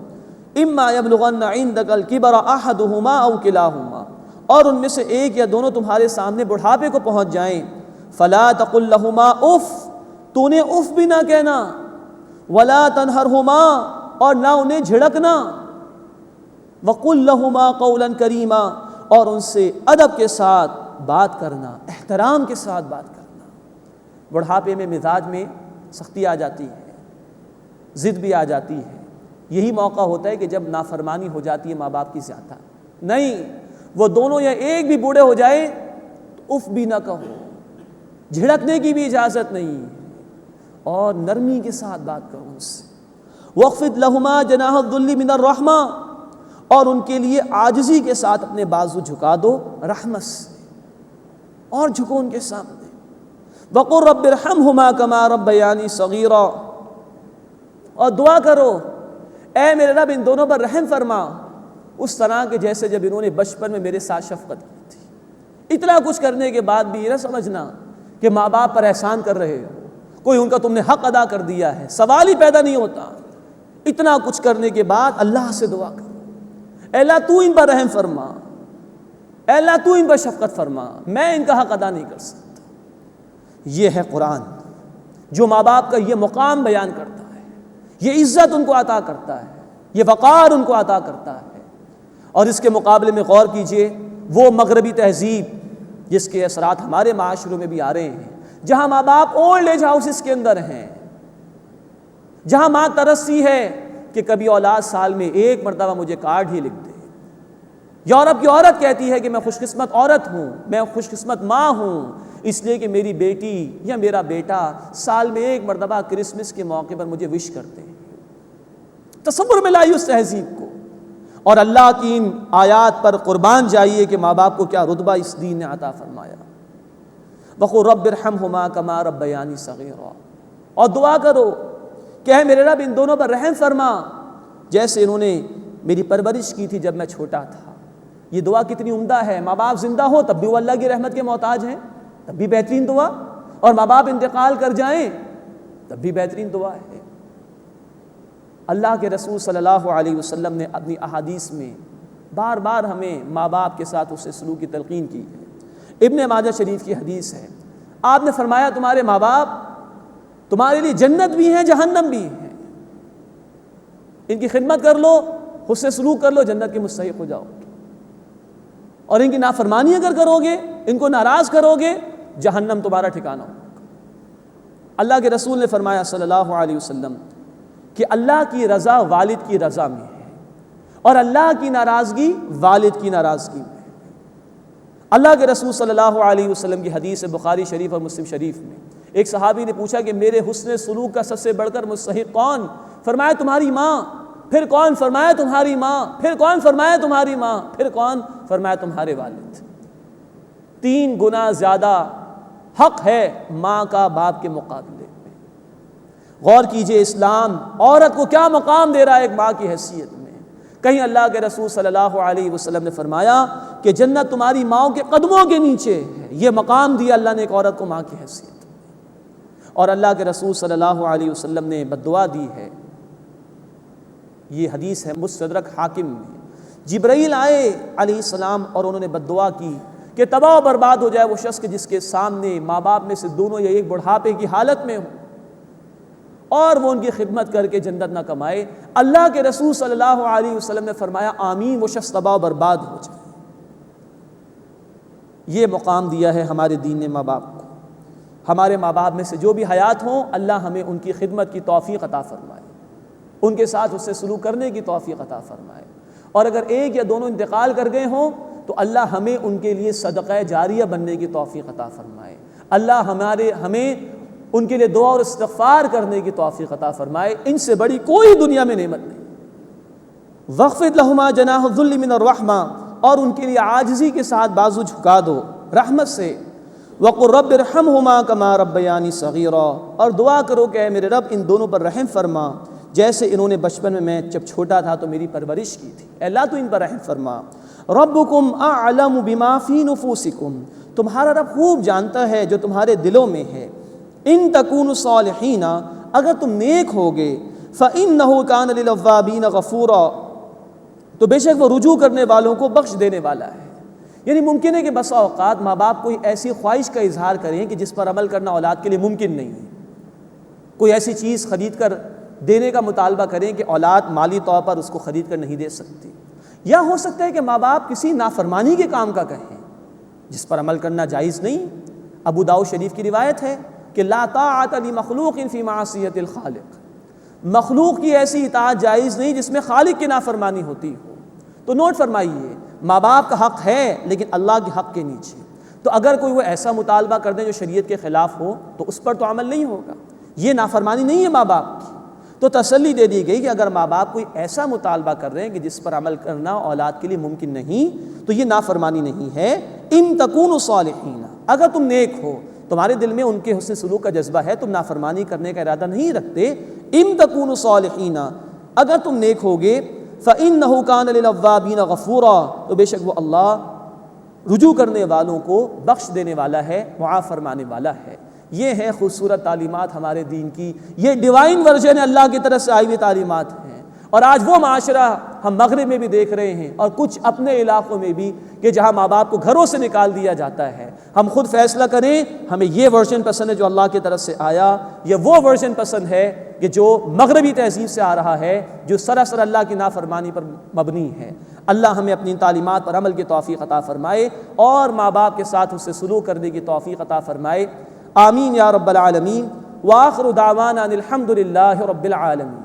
إِمَّا يَبْلُغَنَّ عِندَكَ الْكِبَرَ أَحَدُهُمَا أَوْ كِلَاهُمَا، اور ان میں سے ایک یا دونوں تمہارے سامنے بڑھاپے کو پہنچ جائیں، فَلَا تَقُلْ لَهُمَا اُف، تو انہیں اف بھی نہ کہنا، وَلَا تَنْهَرْهُمَا، اور نہ انہیں جھڑکنا، وَقُلْ لَهُمَا قَوْلًا كَرِيمًا، اور ان سے ادب کے ساتھ بات کرنا، احترام کے ساتھ بات کرنا۔ بڑھاپے میں مزاج میں سختی آ جاتی ہے، ضد بھی آ جاتی ہے، یہی موقع ہوتا ہے کہ جب نافرمانی ہو جاتی ہے ماں باپ کی زیادہ۔ نہیں، وہ دونوں یا ایک بھی بوڑھے ہو جائے تو اف بھی نہ کہو، جھڑکنے کی بھی اجازت نہیں، اور نرمی کے ساتھ بات کرو ان سے۔ وَاخْفِضْ لَهُمَا جَنَاحَ الذُّلِّ مِنَ الرَّحْمَةِ، اور ان کے لیے عاجزی کے ساتھ اپنے بازو جھکا دو رحمت سے، اور جھکو ان کے سامنے۔ وَقُلْ رَبِّ ارْحَمْهُمَا كَمَا رَبَّيَانِي صَغِيرًا، اور دعا کرو اے میرے رب ان دونوں پر رحم فرما، اس طرح کے جیسے جب انہوں نے بچپن میں میرے ساتھ شفقت کی تھی۔ اتنا کچھ کرنے کے بعد بھی یہ نہ سمجھنا کہ ماں باپ پر احسان کر رہے ہو، کوئی ان کا تم نے حق ادا کر دیا ہے، سوال ہی پیدا نہیں ہوتا۔ اتنا کچھ کرنے کے بعد اللہ سے دعا کرو، اے اللہ تو ان پر رحم فرما، اے اللہ تو ان پر شفقت فرما، میں ان کا حق ادا نہیں کر سکتا۔ یہ ہے قرآن جو ماں باپ کا یہ مقام بیان کرتا ہے، یہ عزت ان کو عطا کرتا ہے، یہ وقار ان کو عطا کرتا ہے۔ اور اس کے مقابلے میں غور کیجئے، وہ مغربی تہذیب جس کے اثرات ہمارے معاشروں میں بھی آ رہے ہیں، جہاں ماں باپ اولڈ ایج ہاؤسز کے اندر ہیں، جہاں ماں ترسی ہے کہ کبھی اولاد سال میں 1 مرتبہ مجھے کارڈ ہی لکھ دے۔ یورپ کی عورت کہتی ہے کہ میں خوش قسمت عورت ہوں، میں خوش قسمت ماں ہوں، اس لیے کہ میری بیٹی یا میرا بیٹا سال میں 1 مرتبہ کرسمس کے موقع پر مجھے وش کرتے ہیں۔ تصور میں لائیے اس تہذیب کو، اور اللہ کی ان آیات پر قربان جائیے کہ ماں باپ کو کیا رتبہ اس دین نے عطا فرمایا۔ وَقُلْ رَبِّ ارْحَمْهُمَا كَمَا رَبَّيَانِي صَغِيرًا، اور دعا کرو کہ اے میرے رب ان دونوں پر رحم فرما جیسے انہوں نے میری پرورش کی تھی جب میں چھوٹا تھا۔ یہ دعا کتنی عمدہ ہے، ماں باپ زندہ ہو تب بھی وہ اللہ کی رحمت کے محتاج ہیں، تب بھی بہترین دعا، اور ماں باپ انتقال کر جائیں تب بھی بہترین دعا ہے۔ اللہ کے رسول صلی اللہ علیہ وسلم نے اپنی احادیث میں بار بار ہمیں ماں باپ کے ساتھ اس سے سلوک کی تلقین کی ہے۔ ابن ماجہ شریف کی حدیث ہے، آپ نے فرمایا تمہارے ماں باپ تمہارے لیے جنت بھی ہیں جہنم بھی ہیں، ان کی خدمت کر لو، حسن سلوک کر لو، جنت کے مستحق ہو جاؤ، اور ان کی نافرمانی اگر کرو گے، ان کو ناراض کرو گے، جہنم تمہارا ٹھکانہ ہوگا۔ اللہ کے رسول نے فرمایا صلی اللہ علیہ وسلم کہ اللہ کی رضا والد کی رضا میں ہے اور اللہ کی ناراضگی والد کی ناراضگی میں ہے۔ اللہ کے رسول صلی اللہ علیہ وسلم کی حدیث ہے بخاری شریف اور مسلم شریف میں، ایک صحابی نے پوچھا کہ میرے حسن سلوک کا سب سے بڑھ کر مستحق کون؟ فرمایا تمہاری ماں۔ پھر کون؟ فرمایا تمہاری ماں۔ پھر کون؟ فرمایا تمہاری ماں۔ پھر کون؟ فرمایا تمہارے والد۔ 3 گنا زیادہ حق ہے ماں کا باپ کے مقابلے میں۔ غور کیجئے اسلام عورت کو کیا مقام دے رہا ہے ایک ماں کی حیثیت میں۔ کہیں اللہ کے رسول صلی اللہ علیہ وسلم نے فرمایا کہ جنت تمہاری ماؤں کے قدموں کے نیچے ہے، یہ مقام دیا اللہ نے ایک عورت کو ماں کی حیثیت میں۔ اور اللہ کے رسول صلی اللہ علیہ وسلم نے بد دعا دی ہے، یہ حدیث ہے مستدرک حاکم میں، جبرائیل آئے علیہ السلام اور انہوں نے بد دعا کی کہ تباہ و برباد ہو جائے وہ شخص کہ جس کے سامنے ماں باپ میں سے دونوں یا ایک بڑھاپے کی حالت میں ہو اور وہ ان کی خدمت کر کے جنت نہ کمائے۔ اللہ کے رسول صلی اللہ علیہ وسلم نے فرمایا آمین، وہ شخص تباہ و برباد ہو جائے۔ یہ مقام دیا ہے ہمارے دین نے ماں باپ کو۔ ہمارے ماں باپ میں سے جو بھی حیات ہوں اللہ ہمیں ان کی خدمت کی توفیق عطا فرمائے، ان کے ساتھ اس سے سلوک کرنے کی توفیق عطا فرمائے، اور اگر ایک یا دونوں انتقال کر گئے ہوں تو اللہ ہمیں ان کے لیے صدقہ جاریہ بننے کی توفیق عطا فرمائے، اللہ ہمیں ان کے لیے دعا اور استغفار کرنے کی توفیق عطا فرمائے۔ ان سے بڑی کوئی دنیا میں نعمت نہیں۔ وَاخْفِضْ لَهُمَا جَنَاحَ الذُّلِّ مِنَ الرَّحْمَةِ، اور ان کے لیے عاجزی کے ساتھ بازو جھکا دو رحمت سے۔ وَقُلْ رَبِّ ارْحَمْهُمَا كَمَا رَبَّيَانِي صَغِيرًا، اور دعا کرو کہ اے میرے رب ان دونوں پر رحم فرما جیسے انہوں نے بچپن میں جب چھوٹا تھا تو میری پرورش کی تھی، اے اللہ تو ان پر رحم فرما۔ رَبُّكُمْ أَعْلَمُ بِمَا فِي نُفُوسِكُمْ، تمہارا رب خوب جانتا ہے جو تمہارے دلوں میں ہے۔ ان تکونوا صالحین، اگر تم نیک ہوگے، فإنہ کان للأوابین غفورا، تو بے شک وہ رجوع کرنے والوں کو بخش دینے والا ہے۔ یعنی ممکن ہے کہ بسا اوقات ماں باپ کوئی ایسی خواہش کا اظہار کریں کہ جس پر عمل کرنا اولاد کے لیے ممکن نہیں ہے، کوئی ایسی چیز خرید کر دینے کا مطالبہ کریں کہ اولاد مالی طور پر اس کو خرید کر نہیں دے سکتی، یا ہو سکتا ہے کہ ماں باپ کسی نافرمانی کے کام کا کہیں جس پر عمل کرنا جائز نہیں۔ ابو داؤد شریف کی روایت ہے کہ لا طاعت لمخلوق فی معصیت الخالق، مخلوق کی ایسی اطاعت جائز نہیں جس میں خالق کی نافرمانی ہوتی ہو۔ تو نوٹ فرمائیے ماں باپ کا حق ہے لیکن اللہ کے حق کے نیچے، تو اگر کوئی وہ ایسا مطالبہ کر دیں جو شریعت کے خلاف ہو تو اس پر تو عمل نہیں ہوگا، یہ نافرمانی نہیں ہے ماں باپ کی۔ تو تسلی دے دی گئی کہ اگر ماں باپ کوئی ایسا مطالبہ کر رہے ہیں کہ جس پر عمل کرنا اولاد کے لیے ممکن نہیں تو یہ نافرمانی نہیں ہے۔ ان تکونوا صالحین، اگر تم نیک ہو، تمہارے دل میں ان کے حسن سلوک کا جذبہ ہے، تم نافرمانی کرنے کا ارادہ نہیں رکھتے، ان تکونوا صالحین، اگر تم نیک ہوگے، فإنہ کان للأوابین غفورا، تو بے شک وہ اللہ رجوع کرنے والوں کو بخش دینے والا ہے، معاف فرمانے والا ہے۔ یہ ہیں خوبصورت تعلیمات ہمارے دین کی، یہ ڈیوائن ورژن اللہ کی طرف سے آئی ہوئی تعلیمات ہیں، اور آج وہ معاشرہ ہم مغرب میں بھی دیکھ رہے ہیں اور کچھ اپنے علاقوں میں بھی کہ جہاں ماں باپ کو گھروں سے نکال دیا جاتا ہے۔ ہم خود فیصلہ کریں ہمیں یہ ورژن پسند ہے جو اللہ کی طرف سے آیا، یا وہ ورژن پسند ہے کہ جو مغربی تہذیب سے آ رہا ہے جو سراسر اللہ کی نافرمانی پر مبنی ہے۔ اللہ ہمیں اپنی تعلیمات پر عمل کی توفیق عطا فرمائے اور ماں باپ کے ساتھ اس سے سلوک کرنے کی توفیق عطا فرمائے۔ آمین یا رب العالمین، وآخر دعوانا الحمد للہ رب العالمین۔